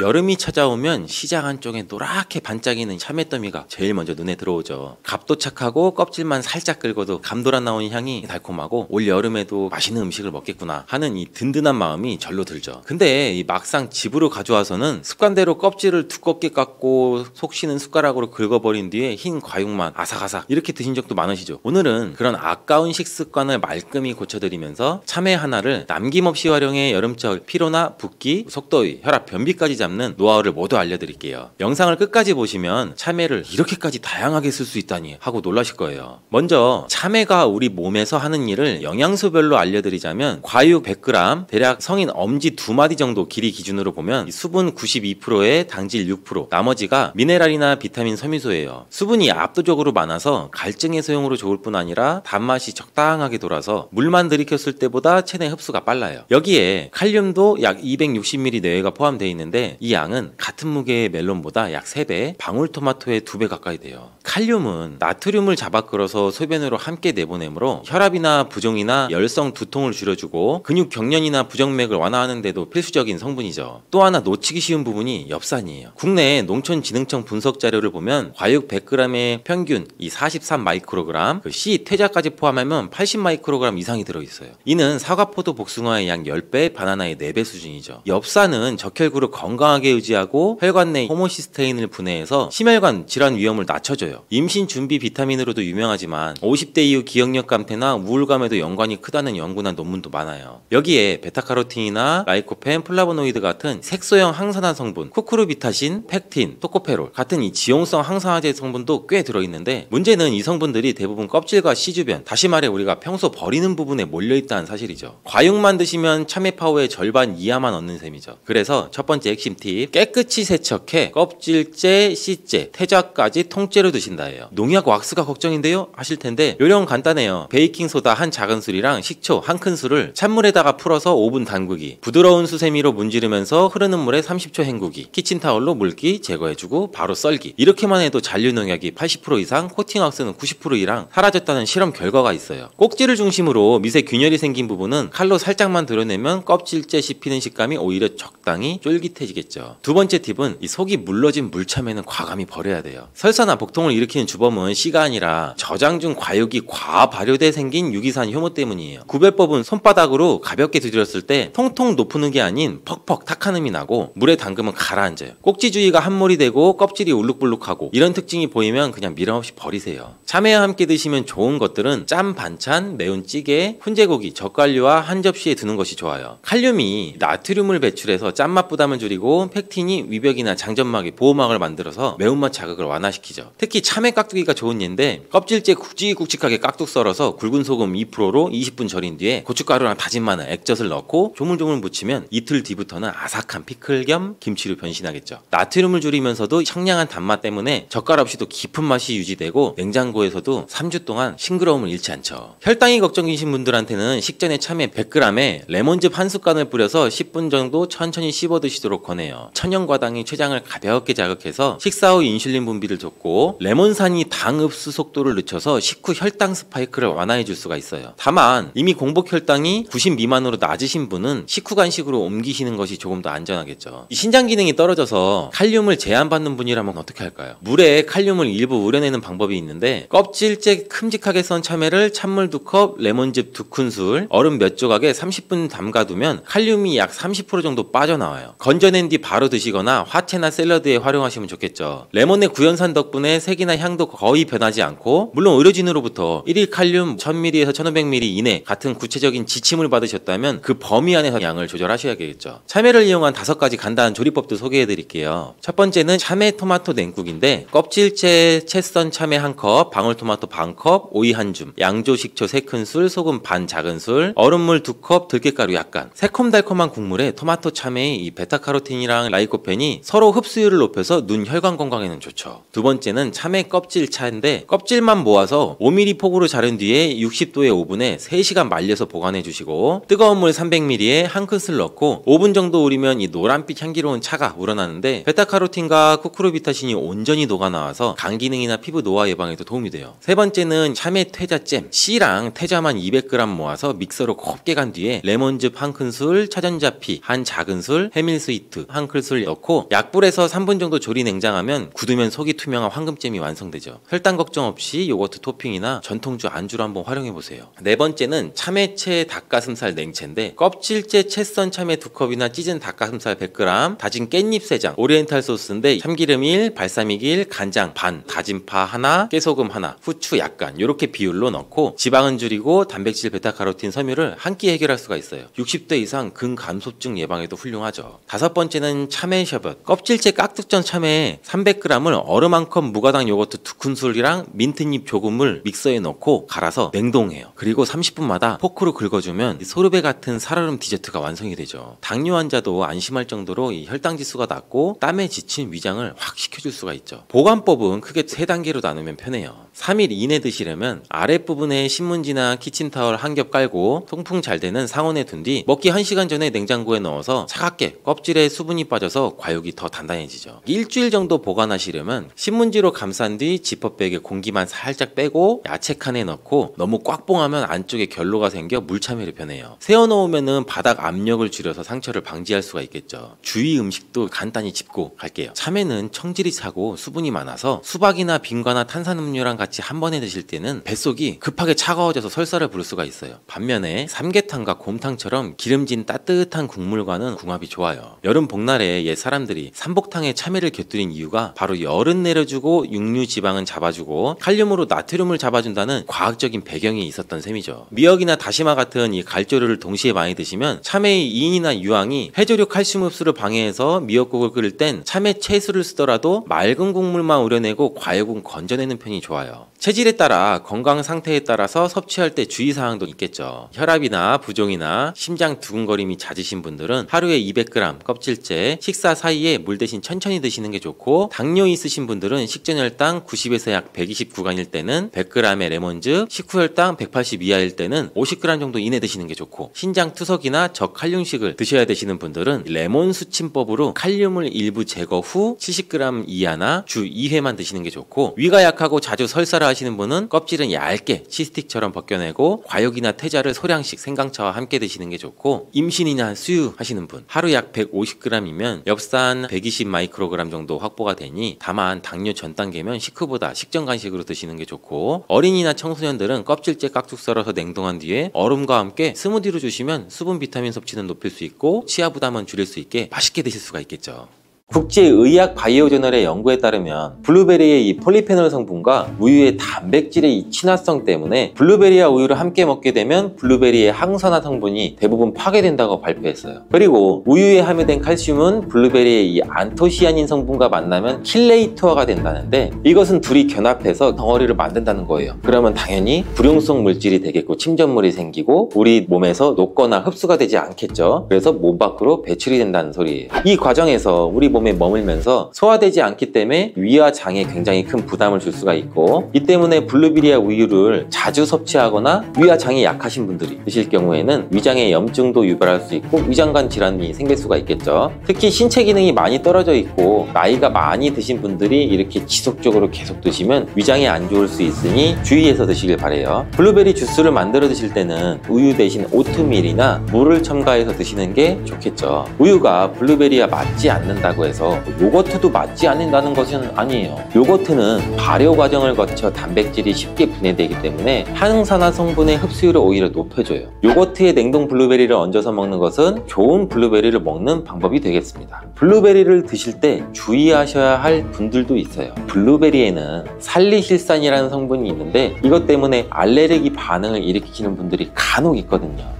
여름이 찾아오면 시장 한쪽에 노랗게 반짝이는 참외더미가 제일 먼저 눈에 들어오죠. 값도 착하고 껍질만 살짝 긁어도 감돌아 나오는 향이 달콤하고 올 여름에도 맛있는 음식을 먹겠구나 하는 이 든든한 마음이 절로 들죠. 근데 이 막상 집으로 가져와서는 습관대로 껍질을 두껍게 깎고 속 쉬는 숟가락으로 긁어버린 뒤에 흰 과육만 아삭아삭 이렇게 드신 적도 많으시죠. 오늘은 그런 아까운 식습관을 말끔히 고쳐드리면서 참외 하나를 남김없이 활용해 여름철 피로나 붓기, 속더위, 혈압, 변비까지 잡는 노하우를 모두 알려드릴게요. 영상을 끝까지 보시면 참외를 이렇게까지 다양하게 쓸 수 있다니 하고 놀라실 거예요. 먼저 참외가 우리 몸에서 하는 일을 영양소별로 알려드리자면 과육 100g, 대략 성인 엄지 2마디 정도 길이 기준으로 보면 수분 92%에 당질 6%, 나머지가 미네랄이나 비타민, 섬유소예요. 수분이 압도적으로 많아서 갈증 해소용으로 좋을 뿐 아니라 단맛이 적당하게 돌아서 물만 들이켰을 때보다 체내 흡수가 빨라요. 여기에 칼륨도 약 260ml 내외가 포함되어 있는데 이 양은 같은 무게의 멜론보다 약 3배, 방울토마토의 2배 가까이 돼요. 칼륨은 나트륨을 잡아 끌어서 소변으로 함께 내보내므로 혈압이나 부종이나 열성, 두통을 줄여주고 근육 경련이나 부정맥을 완화하는 데도 필수적인 성분이죠. 또 하나 놓치기 쉬운 부분이 엽산이에요. 국내 농촌진흥청 분석 자료를 보면 과육 100g의 평균 이 43 마이크로그램, C 퇴자까지 포함하면 80 마이크로그램 이상이 들어있어요. 이는 사과, 포도, 복숭아의 약 10배, 바나나의 4배 수준이죠. 엽산은 적혈구를 건강하게 유지하고 혈관 내 호모시스테인을 분해해서 심혈관 질환 위험을 낮춰줘요. 임신 준비 비타민으로도 유명하지만 50대 이후 기억력 감퇴나 우울감에도 연관이 크다는 연구나 논문도 많아요. 여기에 베타카로틴이나 라이코펜, 플라보노이드 같은 색소형 항산화 성분, 쿠쿠르비타신, 팩틴, 토코페롤 같은 이 지용성 항산화제 성분도 꽤 들어있는데 문제는 이 성분들이 대부분 껍질과 씨 주변, 다시 말해 우리가 평소 버리는 부분에 몰려있다는 사실이죠. 과육만 드시면 참외 파워의 절반 이하만 얻는 셈이죠. 그래서 첫 번째 핵심 팁, 깨끗이 세척해 껍질째, 씨째, 퇴자까지 통째로 드신다예요. 농약 왁스가 걱정인데요? 하실 텐데 요령 간단해요. 베이킹소다 한 작은술이랑 식초 한 큰술을 찬물에다가 풀어서 5분 담그기, 부드러운 수세미로 문지르면서 흐르는 물에 30초 헹구기, 키친타올로 물기 제거해주고 바로 썰기. 이렇게만 해도 잔류농약이 80% 이상, 코팅왁스는 90% 이상 사라졌다는 실험 결과가 있어요. 꼭지를 중심으로 미세 균열이 생긴 부분은 칼로 살짝만 드러내면 껍질째 씹히는 식감이 오히려 적당히 쫄깃해지겠죠. 두 번째 팁은 이 속이 물러진 물참외는 과감히 버려야 돼요. 설사나 복통을 일으키는 주범은 씨가 아니라 저장 중 과육이 과발효돼 생긴 유기산 효모 때문이에요. 구별법은 손바닥으로 가볍게 두드렸을 때 통통 높은 게 아닌 퍽퍽 탁한 음이 나고 물에 담그면 가라앉아요. 꼭지 주위가 함몰이 되고 껍질이 울룩불룩하고 이런 특징이 보이면 그냥 미련 없이 버리세요. 참외와 함께 드시면 좋은 것들은 짠 반찬, 매운 찌개, 훈제고기, 젓갈류와 한 접시에 두는 것이 좋아요. 칼륨이 나트륨을 배출해서 짠맛 부담을 줄이고 팩틴이 위벽이나 장점막의 보호막을 만들어서 매운맛 자극을 완화시키죠. 특히 참외 깍두기가 좋은 예인데 껍질째 굵직굵직하게 깍둑 썰어서 굵은 소금 2%로 20분 절인 뒤에 고춧가루랑 다진 마늘, 액젓을 넣고 조물조물 무치면 이틀 뒤부터는 아삭한 피클 겸 김치로 변신하겠죠. 나트륨을 줄이면서도 청량한 단맛 때문에 젓갈 없이도 깊은 맛이 유지되고 냉장고에서도 3주 동안 싱그러움을 잃지 않죠. 혈당이 걱정이신 분들한테는 식전에 참외 100g에 레몬즙 한 숟갈을 뿌려서 10분 정도 천천히 씹어 드시도록 권해요. 천연과당이 췌장을 가볍게 자극해서 식사 후 인슐린 분비를 돕고 레몬산이 당 흡수 속도를 늦춰서 식후 혈당 스파이크를 완화해 줄 수가 있어요. 다만 이미 공복 혈당이 90 미만으로 낮으신 분은 식후 간식으로 옮기시는 것이 조금 더 안전하겠죠. 이 신장 기능이 떨어져서 칼륨을 제한받는 분이라면 어떻게 할까요? 물에 칼륨을 일부 우려내는 방법이 있는데 껍질째 큼직하게 썬 참외를 찬물 2컵, 레몬즙 2큰술, 얼음 몇 조각에 30분 담가두면 칼륨이 약 30% 정도 빠져나와요. 건져낸 뒤 바로 드시거나 화채나 샐러드에 활용하시면 좋겠죠. 레몬의 구연산 덕분에 색이나 향도 거의 변하지 않고 물론 의료진으로부터 1일 칼륨 1000ml에서 1500ml 이내 같은 구체적인 지침을 받으셨다면 그 범위 안에서 양을 조절하셔야겠죠. 참외를 이용한 5가지 간단한 조리법도 소개해드릴게요. 첫 번째는 참외 토마토 냉국인데 껍질째 채 썬 참외 1컵, 방울토마토 반컵, 오이 1줌, 양조 식초 3큰술, 소금 반 작은술, 얼음물 2컵, 들깨가루 약간. 새콤달콤한 국물에 토마토 참외의 이 베타카로틴이랑 라이코펜이 서로 흡수율을 높여서 눈 혈관 건강에는 좋죠. 두 번째는 참외 참외 껍질 차인데 껍질만 모아서 5mm 폭으로 자른 뒤에 60도의 오븐에 3시간 말려서 보관해 주시고 뜨거운 물 300ml에 한 큰술 넣고 5분 정도 우리면 이 노란빛 향기로운 차가 우러나는데 베타카로틴과 쿠쿠르비타신이 온전히 녹아 나와서 간 기능이나 피부 노화 예방에도 도움이 돼요. 세 번째는 참외 퇴자잼. 씨랑 퇴자만 200g 모아서 믹서로 곱게 간 뒤에 레몬즙 한 큰술, 차전자피 한 작은 술, 해밀스위트 한 큰술 넣고 약불에서 3분 정도 조리 냉장하면 굳으면 속이 투명한 황금잼이 완성되죠. 혈당 걱정 없이 요거트 토핑이나 전통주 안주로 한번 활용해보세요. 네 번째는 참외채 닭가슴살 냉채인데 껍질째 채 썬 참외 2컵이나 찢은 닭가슴살 100g, 다진 깻잎 3장, 오리엔탈 소스인데 참기름 1, 발사믹 1, 간장 반, 다진 파 하나, 깨소금 하나, 후추 약간 이렇게 비율로 넣고 지방은 줄이고 단백질 베타카로틴 섬유를 한 끼 해결할 수가 있어요. 60대 이상 근감소증 예방에도 훌륭하죠. 다섯 번째는 참외 셔벗. 껍질째 깍둑 전 참외 300g을 얼음 한 컵 무가당 요거트 2큰술이랑 민트잎 조금을 믹서에 넣고 갈아서 냉동해요. 그리고 30분마다 포크로 긁어주면 소르베 같은 살얼음 디저트가 완성이 되죠. 당뇨 환자도 안심할 정도로 이 혈당 지수가 낮고 땀에 지친 위장을 확 식혀줄 수가 있죠. 보관법은 크게 3단계로 나누면 편해요. 3일 이내 드시려면 아랫부분에 신문지나 키친타월 한 겹 깔고 통풍 잘 되는 상온에 둔 뒤 먹기 1시간 전에 냉장고에 넣어서 차갑게 껍질에 수분이 빠져서 과육이 더 단단해지죠. 일주일 정도 보관하시려면 신문지로 감싼 뒤 지퍼백에 공기만 살짝 빼고 야채 칸에 넣고 너무 꽉 봉하면 안쪽에 결로가 생겨 물참외로 변해요. 세워놓으면 바닥 압력을 줄여서 상처를 방지할 수가 있겠죠. 주위 음식도 간단히 짚고 갈게요. 참외는 청질이 차고 수분이 많아서 수박이나 빙과나 탄산음료랑 같이 한 번에 드실 때는 뱃속이 급하게 차가워져서 설사를 부를 수가 있어요. 반면에 삼계탕과 곰탕처럼 기름진 따뜻한 국물과는 궁합이 좋아요. 여름 복날에 옛 사람들이 삼복탕에 참외를 곁들인 이유가 바로 열은 내려주고 육류 지방은 잡아주고 칼륨으로 나트륨을 잡아준다는 과학적인 배경이 있었던 셈이죠. 미역이나 다시마 같은 이 갈조류를 동시에 많이 드시면 참외의 인이나 유황이 해조류 칼슘 흡수를 방해해서 미역국을 끓일 땐 참외 채수를 쓰더라도 맑은 국물만 우려내고 과육은 건져내는 편이 좋아요. 체질에 따라 건강 상태에 따라서 섭취할 때 주의사항도 있겠죠. 혈압이나 부종이나 심장 두근거림이 잦으신 분들은 하루에 200g 껍질째 식사 사이에 물 대신 천천히 드시는 게 좋고, 당뇨 있으신 분들은 식전혈당 90에서 약 120 구간일 때는 100g의 레몬즙, 식후혈당 180 이하일 때는 50g 정도 이내 드시는 게 좋고, 신장 투석이나 저칼륨식을 드셔야 되시는 분들은 레몬 수침법으로 칼륨을 일부 제거 후 70g 이하나 주 2회만 드시는 게 좋고, 위가 약하고 자주 설사를 하시는 분은 껍질은 얇게 치스틱처럼 벗겨내고 과육이나 퇴자를 소량씩 생강차와 함께 드시는 게 좋고, 임신이나 수유 하시는 분 하루 약 150g이면 엽산 120 마이크로그램 정도 확보가 되니, 다만 당뇨 전 단계면 식후보다 식전 간식으로 드시는 게 좋고, 어린이나 청소년들은 껍질째 깍둑 썰어서 냉동한 뒤에 얼음과 함께 스무디로 주시면 수분 비타민 섭취는 높일 수 있고 치아 부담은 줄일 수 있게 맛있게 드실 수가 있겠죠. 국제의학 바이오저널의 연구에 따르면 블루베리의 이 폴리페놀 성분과 우유의 단백질의 이 친화성 때문에 블루베리와 우유를 함께 먹게 되면 블루베리의 항산화 성분이 대부분 파괴된다고 발표했어요. 그리고 우유에 함유된 칼슘은 블루베리의 이 안토시아닌 성분과 만나면 킬레이터가 된다는데, 이것은 둘이 견합해서 덩어리를 만든다는 거예요. 그러면 당연히 불용성 물질이 되겠고 침전물이 생기고 우리 몸에서 녹거나 흡수가 되지 않겠죠. 그래서 몸 밖으로 배출이 된다는 소리예요. 이 과정에서 우리 몸에 머물면서 소화되지 않기 때문에 위와 장에 굉장히 큰 부담을 줄 수가 있고, 이 때문에 블루베리와 우유를 자주 섭취하거나 위와 장이 약하신 분들이 드실 경우에는 위장에 염증도 유발할 수 있고 위장관 질환이 생길 수가 있겠죠. 특히 신체 기능이 많이 떨어져 있고 나이가 많이 드신 분들이 이렇게 지속적으로 계속 드시면 위장에 안 좋을 수 있으니 주의해서 드시길 바래요. 블루베리 주스를 만들어 드실 때는 우유 대신 오트밀이나 물을 첨가해서 드시는 게 좋겠죠. 우유가 블루베리와 맞지 않는다고 해서 요거트도 맞지 않는다는 것은 아니에요. 요거트는 발효 과정을 거쳐 단백질이 쉽게 분해되기 때문에 항산화 성분의 흡수율을 오히려 높여줘요. 요거트에 냉동 블루베리를 얹어서 먹는 것은 좋은 블루베리를 먹는 방법이 되겠습니다. 블루베리를 드실 때 주의하셔야 할 분들도 있어요. 블루베리에는 살리실산이라는 성분이 있는데 이것 때문에 알레르기 반응을 일으키는 분들이 간혹 있거든요.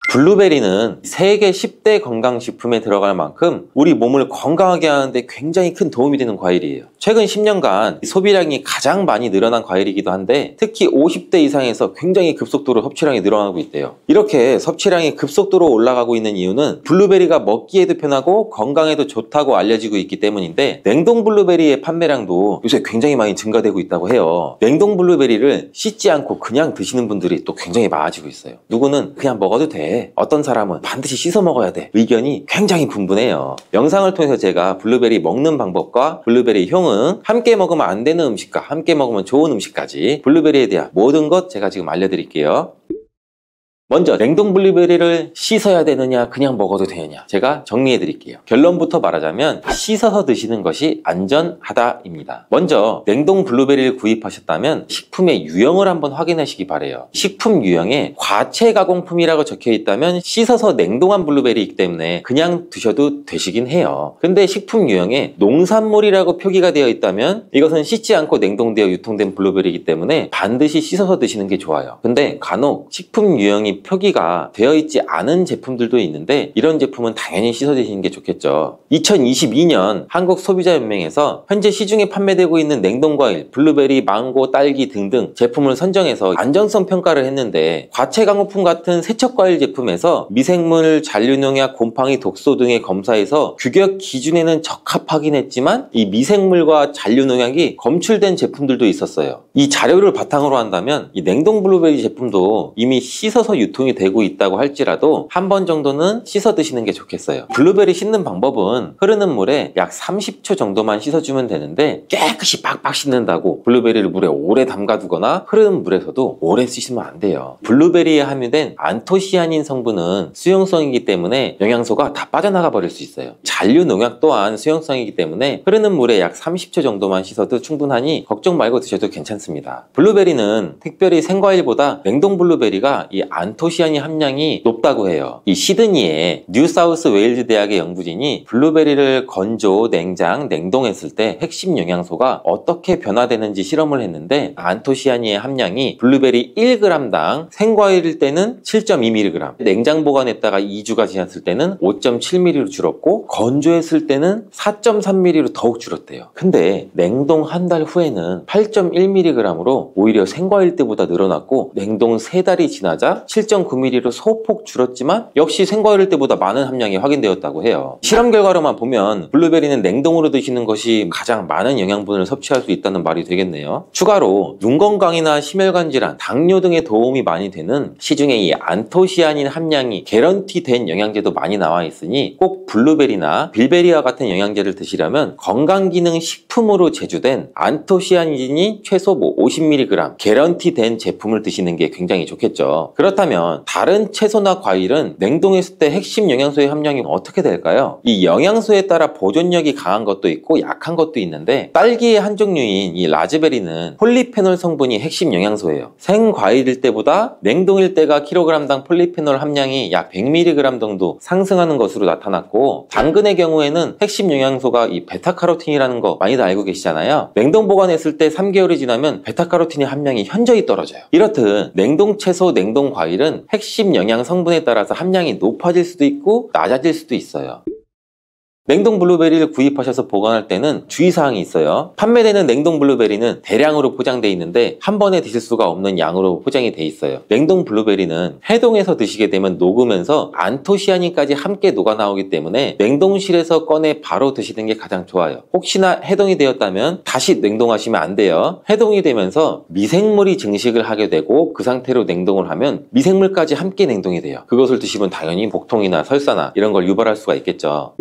블루베리는 세계 10대 건강식품에 들어갈 만큼 우리 몸을 건강하게 하는데 굉장히 큰 도움이 되는 과일이에요. 최근 10년간 소비량이 가장 많이 늘어난 과일이기도 한데 특히 50대 이상에서 굉장히 급속도로 섭취량이 늘어나고 있대요. 이렇게 섭취량이 급속도로 올라가고 있는 이유는 블루베리가 먹기에도 편하고 건강에도 좋다고 알려지고 있기 때문인데 냉동 블루베리의 판매량도 요새 굉장히 많이 증가되고 있다고 해요. 냉동 블루베리를 씻지 않고 그냥 드시는 분들이 또 굉장히 많아지고 있어요. 누구는 그냥 먹어도 돼, 어떤 사람은 반드시 씻어 먹어야 돼, 의견이 굉장히 분분해요. 영상을 통해서 제가 블루베리 먹는 방법과 블루베리 효능, 함께 먹으면 안 되는 음식과 함께 먹으면 좋은 음식까지 블루베리에 대한 모든 것 제가 지금 알려드릴게요. 먼저 냉동 블루베리를 씻어야 되느냐 그냥 먹어도 되느냐 제가 정리해 드릴게요. 결론부터 말하자면 씻어서 드시는 것이 안전하다입니다. 먼저 냉동 블루베리를 구입하셨다면 식품의 유형을 한번 확인하시기 바래요. 식품 유형에 과체 가공품이라고 적혀 있다면 씻어서 냉동한 블루베리이기 때문에 그냥 드셔도 되시긴 해요. 근데 식품 유형에 농산물이라고 표기가 되어 있다면 이것은 씻지 않고 냉동되어 유통된 블루베리이기 때문에 반드시 씻어서 드시는 게 좋아요. 근데 간혹 식품 유형이 표기가 되어 있지 않은 제품들도 있는데 이런 제품은 당연히 씻어 드시는 게 좋겠죠. 2022년 한국소비자연맹에서 현재 시중에 판매되고 있는 냉동과일, 블루베리, 망고, 딸기 등등 제품을 선정해서 안전성 평가를 했는데 과체 가공품 같은 세척과일 제품에서 미생물, 잔류농약, 곰팡이, 독소 등의 검사에서 규격 기준에는 적합하긴 했지만 이 미생물과 잔류농약이 검출된 제품들도 있었어요. 이 자료를 바탕으로 한다면 이 냉동 블루베리 제품도 이미 씻어서 유통이 되고 있다고 할지라도 한 번 정도는 씻어 드시는 게 좋겠어요. 블루베리 씻는 방법은 흐르는 물에 약 30초 정도만 씻어주면 되는데 깨끗이 빡빡 씻는다고 블루베리를 물에 오래 담가두거나 흐르는 물에서도 오래 씻으면 안 돼요. 블루베리에 함유된 안토시아닌 성분은 수용성이기 때문에 영양소가 다 빠져나가 버릴 수 있어요. 잔류 농약 또한 수용성이기 때문에 흐르는 물에 약 30초 정도만 씻어도 충분하니 걱정 말고 드셔도 괜찮습니다. 블루베리는 특별히 생과일보다 냉동 블루베리가 이 안토시아닌 함량이 높다고 해요. 이 시드니의 뉴사우스 웨일즈 대학의 연구진이 블루베리를 건조, 냉장, 냉동했을 때 핵심 영양소가 어떻게 변화되는지 실험을 했는데 안토시아닌의 함량이 블루베리 1g당 생과일일 때는 7.2mg, 냉장 보관했다가 2주가 지났을 때는 5.7mg로 줄었고 건조했을 때는 4.3mg로 더욱 줄었대요. 근데 냉동 한 달 후에는 8.1mg으로 오히려 생과일 때보다 늘어났고 냉동 3달이 지나자 7.9mg로 소폭 줄었지만 역시 생과일 때보다 많은 함량이 확인되었다고 해요. 실험 결과로만 보면 블루베리는 냉동으로 드시는 것이 가장 많은 영양분을 섭취할 수 있다는 말이 되겠네요. 추가로 눈 건강이나 심혈관 질환, 당뇨 등에 도움이 많이 되는 시중에 이 안토시아닌 함량이 개런티된 영양제도 많이 나와 있으니 꼭 블루베리나 빌베리와 같은 영양제를 드시려면 건강기능 식품으로 제조된 안토시아닌이 최소 50mg 개런티된 제품을 드시는 게 굉장히 좋겠죠. 그렇다면 다른 채소나 과일은 냉동했을 때 핵심 영양소의 함량이 어떻게 될까요? 이 영양소에 따라 보존력이 강한 것도 있고 약한 것도 있는데 딸기의 한 종류인 이 라즈베리는 폴리페놀 성분이 핵심 영양소예요. 생과일일 때보다 냉동일 때가 킬로그램당 폴리페놀 함량이 약 100mg 정도 상승하는 것으로 나타났고 당근의 경우에는 핵심 영양소가 이 베타카로틴이라는 거 많이들 알고 계시잖아요. 냉동 보관했을 때 3개월이 지나면 베타카로틴의 함량이 현저히 떨어져요. 이렇듯 냉동 채소, 냉동 과일은 핵심 영양 성분에 따라서 함량이 높아질 수도 있고 낮아질 수도 있어요. 냉동 블루베리를 구입하셔서 보관할 때는 주의사항이 있어요. 판매되는 냉동 블루베리는 대량으로 포장되어 있는데 한 번에 드실 수가 없는 양으로 포장이 되어 있어요. 냉동 블루베리는 해동해서 드시게 되면 녹으면서 안토시아닌까지 함께 녹아 나오기 때문에 냉동실에서 꺼내 바로 드시는 게 가장 좋아요. 혹시나 해동이 되었다면 다시 냉동하시면 안 돼요. 해동이 되면서 미생물이 증식을 하게 되고 그 상태로 냉동을 하면 미생물까지 함께 냉동이 돼요. 그것을 드시면 당연히 복통이나 설사나 이런 걸 유발할 수가 있겠죠.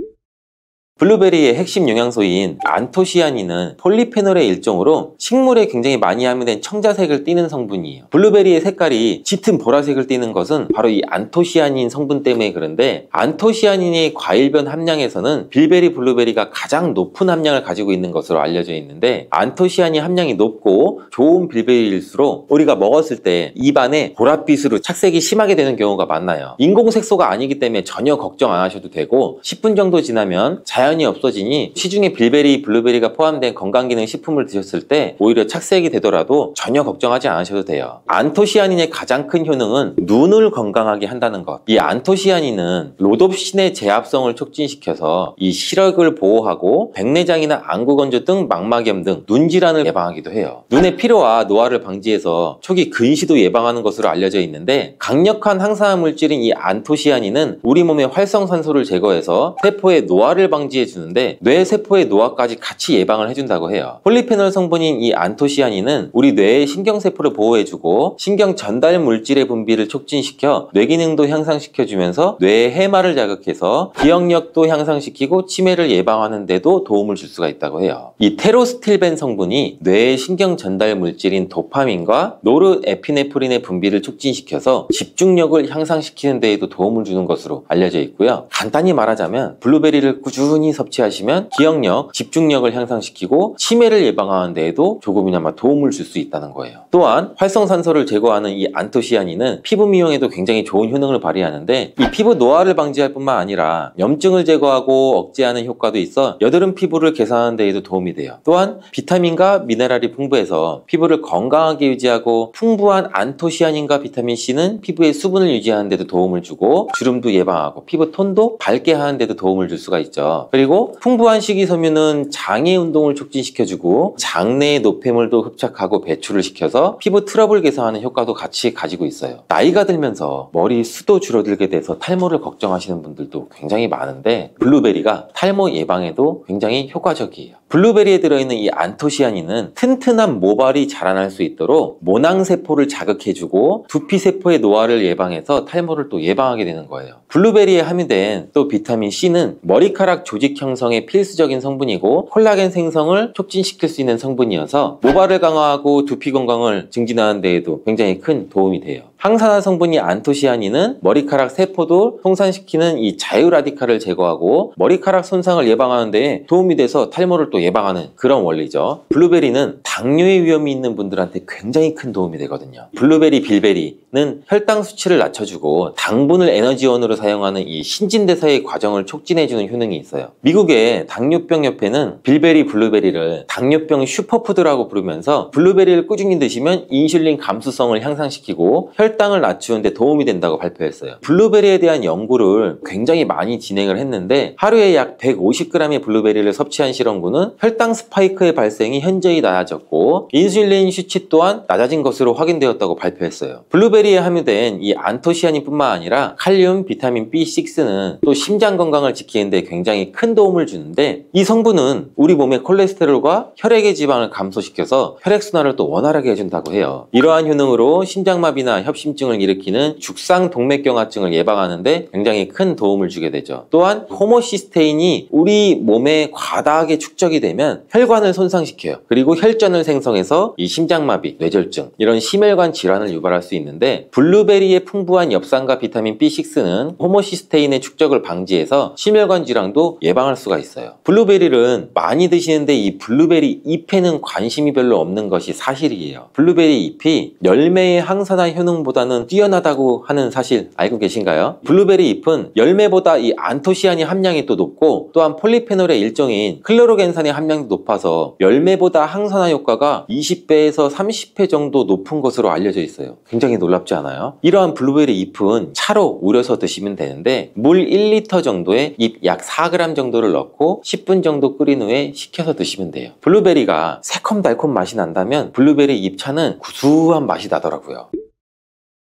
블루베리의 핵심 영양소인 안토시아닌은 폴리페놀의 일종으로 식물에 굉장히 많이 함유된 청자색을 띠는 성분이에요. 블루베리의 색깔이 짙은 보라색을 띠는 것은 바로 이 안토시아닌 성분 때문에 그런데 안토시아닌의 과일변 함량에서는 빌베리, 블루베리가 가장 높은 함량을 가지고 있는 것으로 알려져 있는데 안토시아닌 함량이 높고 좋은 빌베리일수록 우리가 먹었을 때 입안에 보랏빛으로 착색이 심하게 되는 경우가 많나요. 인공색소가 아니기 때문에 전혀 걱정 안 하셔도 되고 10분 정도 지나면 자연 자연히 없어지니 시중에 빌베리, 블루베리가 포함된 건강기능 식품을 드셨을 때 오히려 착색이 되더라도 전혀 걱정하지 않으셔도 돼요. 안토시아닌의 가장 큰 효능은 눈을 건강하게 한다는 것. 이 안토시아닌은 로놉신의 제합성을 촉진시켜서 이 시력을 보호하고 백내장이나 안구건조 등 망막염 등 눈질환을 예방하기도 해요. 눈의 피로와 노화를 방지해서 초기 근시도 예방하는 것으로 알려져 있는데, 강력한 항산화 물질인 이 안토시아닌은 우리 몸의 활성산소를 제거해서 세포의 노화를 방지해 주는데 뇌 세포의 노화까지 같이 예방을 해준다고 해요. 폴리페놀 성분인 이 안토시아닌은 우리 뇌의 신경세포를 보호해주고 신경 전달 물질의 분비를 촉진시켜 뇌 기능도 향상시켜주면서 뇌의 해마를 자극해서 기억력도 향상시키고 치매를 예방하는 데도 도움을 줄 수가 있다고 해요. 이 테로스틸벤 성분이 뇌의 신경 전달 물질인 도파민과 노르에피네프린의 분비를 촉진시켜서 집중력을 향상시키는 데에도 도움을 주는 것으로 알려져 있고요. 간단히 말하자면 블루베리를 꾸준히 섭취하시면 기억력, 집중력을 향상시키고 치매를 예방하는 데에도 조금이나마 도움을 줄 수 있다는 거예요. 또한 활성산소를 제거하는 이 안토시아닌은 피부 미용에도 굉장히 좋은 효능을 발휘하는데, 이 피부 노화를 방지할 뿐만 아니라 염증을 제거하고 억제하는 효과도 있어 여드름 피부를 개선하는 데에도 도움이 돼요. 또한 비타민과 미네랄이 풍부해서 피부를 건강하게 유지하고, 풍부한 안토시아닌과 비타민C는 피부의 수분을 유지하는 데도 도움을 주고 주름도 예방하고 피부 톤도 밝게 하는 데도 도움을 줄 수가 있죠. 그리고 풍부한 식이섬유는 장의 운동을 촉진시켜주고 장내의 노폐물도 흡착하고 배출을 시켜서 피부 트러블 개선하는 효과도 같이 가지고 있어요. 나이가 들면서 머리 숱도 줄어들게 돼서 탈모를 걱정하시는 분들도 굉장히 많은데, 블루베리가 탈모 예방에도 굉장히 효과적이에요. 블루베리에 들어있는 이 안토시아닌은 튼튼한 모발이 자라날 수 있도록 모낭세포를 자극해주고 두피세포의 노화를 예방해서 탈모를 또 예방하게 되는 거예요. 블루베리에 함유된 또 비타민C는 머리카락 조직 형성에 필수적인 성분이고 콜라겐 생성을 촉진시킬 수 있는 성분이어서 모발을 강화하고 두피 건강을 증진하는 데에도 굉장히 큰 도움이 돼요. 항산화 성분이 안토시아닌은 머리카락 세포도 송산시키는 이 자유라디칼을 제거하고 머리카락 손상을 예방하는 데 도움이 돼서 탈모를 또 예방하는 그런 원리죠. 블루베리는 당뇨의 위험이 있는 분들한테 굉장히 큰 도움이 되거든요. 블루베리, 빌베리는 혈당 수치를 낮춰주고 당분을 에너지원으로 사용하는 이 신진대사의 과정을 촉진해주는 효능이 있어요. 미국의 당뇨병 협회는 빌베리, 블루베리를 당뇨병 슈퍼푸드라고 부르면서 블루베리를 꾸준히 드시면 인슐린 감수성을 향상시키고 혈당을 낮추는 데 도움이 된다고 발표했어요. 블루베리에 대한 연구를 굉장히 많이 진행을 했는데, 하루에 약 150g의 블루베리를 섭취한 실험군은 혈당 스파이크의 발생이 현저히 낮아졌고 인슐린 수치 또한 낮아진 것으로 확인되었다고 발표했어요. 블루베리에 함유된 이 안토시아닌 뿐만 아니라 칼륨, 비타민 B6는 또 심장 건강을 지키는 데 굉장히 큰 도움을 주는데, 이 성분은 우리 몸의 콜레스테롤과 혈액의 지방을 감소시켜서 혈액순환을 또 원활하게 해준다고 해요. 이러한 효능으로 심장마비나 협심증을 일으키는 죽상동맥경화증을 예방하는 데 굉장히 큰 도움을 주게 되죠. 또한 호모시스테인이 우리 몸에 과다하게 축적이 되면 혈관을 손상시켜요. 그리고 혈전을 생성해서 이 심장마비, 뇌졸중 이런 심혈관 질환을 유발할 수 있는데, 블루베리의 풍부한 엽산과 비타민 B6는 호모시스테인의 축적을 방지해서 심혈관 질환도 예방할 수가 있어요. 블루베리를 많이 드시는데 이 블루베리 잎에는 관심이 별로 없는 것이 사실이에요. 블루베리 잎이 열매의 항산화 효능보다는 뛰어나다고 하는 사실 알고 계신가요? 블루베리 잎은 열매보다 이 안토시아닌 함량이 또 높고, 또한 폴리페놀의 일종인 클로로겐산의 함량도 높아서 열매보다 항산화 효과가 20배에서 30배 정도 높은 것으로 알려져 있어요. 굉장히 놀랍지 않아요? 이러한 블루베리 잎은 차로 우려서 드시면 되는데, 물 1리터 정도에 잎 약 4g 정도를 넣고 10분 정도 끓인 후에 식혀서 드시면 돼요. 블루베리가 새콤달콤 맛이 난다면 블루베리 잎차는 구수한 맛이 나더라고요.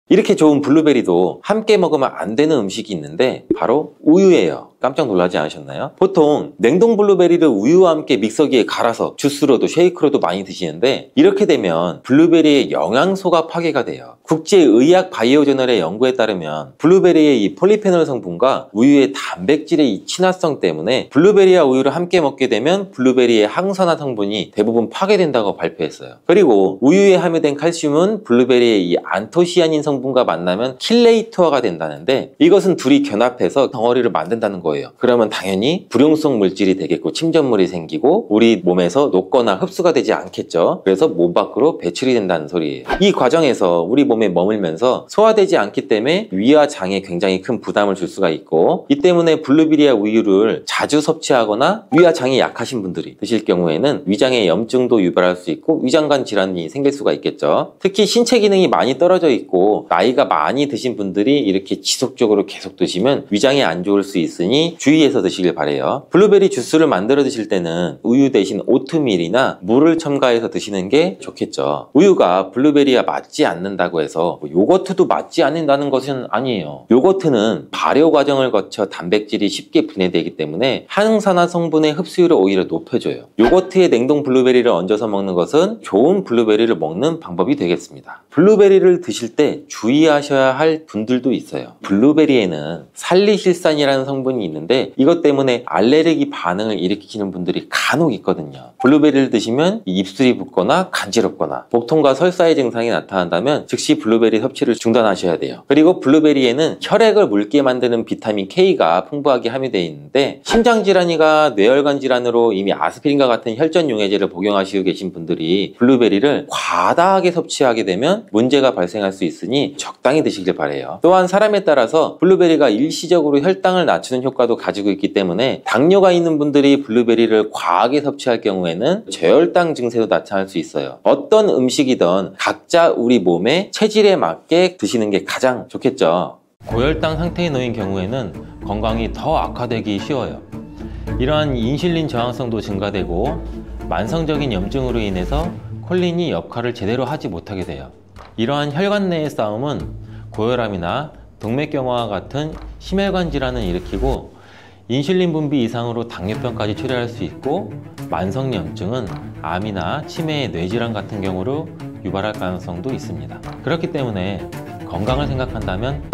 이렇게 좋은 블루베리도 함께 먹으면 안 되는 음식이 있는데 바로 우유예요. 깜짝 놀라지 않으셨나요? 보통 냉동 블루베리를 우유와 함께 믹서기에 갈아서 주스로도 쉐이크로도 많이 드시는데, 이렇게 되면 블루베리의 영양소가 파괴가 돼요. 국제의학 바이오저널의 연구에 따르면 블루베리의 이 폴리페놀 성분과 우유의 단백질의 이 친화성 때문에 블루베리와 우유를 함께 먹게 되면 블루베리의 항산화 성분이 대부분 파괴된다고 발표했어요. 그리고 우유에 함유된 칼슘은 블루베리의 이 안토시아닌 성분과 만나면 킬레이터화가 된다는데, 이것은 둘이 결합해서 덩어리를 만든다는 거예요. 거예요. 그러면 당연히 불용성 물질이 되겠고 침전물이 생기고 우리 몸에서 녹거나 흡수가 되지 않겠죠. 그래서 몸 밖으로 배출이 된다는 소리예요. 이 과정에서 우리 몸에 머물면서 소화되지 않기 때문에 위와 장에 굉장히 큰 부담을 줄 수가 있고, 이 때문에 블루베리아 우유를 자주 섭취하거나 위와 장이 약하신 분들이 드실 경우에는 위장에 염증도 유발할 수 있고 위장관 질환이 생길 수가 있겠죠. 특히 신체 기능이 많이 떨어져 있고 나이가 많이 드신 분들이 이렇게 지속적으로 계속 드시면 위장에 안 좋을 수 있으니 주의해서 드시길 바래요. 블루베리 주스를 만들어 드실 때는 우유 대신 오트밀이나 물을 첨가해서 드시는 게 좋겠죠. 우유가 블루베리와 맞지 않는다고 해서 요거트도 맞지 않는다는 것은 아니에요. 요거트는 발효 과정을 거쳐 단백질이 쉽게 분해되기 때문에 항산화 성분의 흡수율을 오히려 높여줘요. 요거트에 냉동 블루베리를 얹어서 먹는 것은 좋은 블루베리를 먹는 방법이 되겠습니다. 블루베리를 드실 때 주의하셔야 할 분들도 있어요. 블루베리에는 살리실산이라는 성분이 있는데 이것 때문에 알레르기 반응을 일으키는 분들이 간혹 있거든요. 블루베리를 드시면 입술이 붓거나 간지럽거나 복통과 설사의 증상이 나타난다면 즉시 블루베리 섭취를 중단하셔야 돼요. 그리고 블루베리에는 혈액을 묽게 만드는 비타민 K가 풍부하게 함유되어 있는데 심장질환이나 뇌혈관 질환으로 이미 아스피린과 같은 혈전 용해제를 복용하시고 계신 분들이 블루베리를 과다하게 섭취하게 되면 문제가 발생할 수 있으니 적당히 드시길 바래요. 또한 사람에 따라서 블루베리가 일시적으로 혈당을 낮추는 효과도 가지고 있기 때문에 당뇨가 있는 분들이 블루베리를 과하게 섭취할 경우에는 저혈당 증세도 나타날 수 있어요. 어떤 음식이든 각자 우리 몸의 체질에 맞게 드시는 게 가장 좋겠죠. 고혈당 상태에 놓인 경우에는 건강이 더 악화되기 쉬워요. 이러한 인슐린 저항성도 증가되고 만성적인 염증으로 인해서 콜린이 역할을 제대로 하지 못하게 돼요. 이러한 혈관 내의 싸움은 고혈압이나 동맥경화와 같은 심혈관 질환을 일으키고 인슐린 분비 이상으로 당뇨병까지 초래할 수 있고 만성염증은 암이나 치매의 뇌질환 같은 경우로 유발할 가능성도 있습니다. 그렇기 때문에 건강을 생각한다면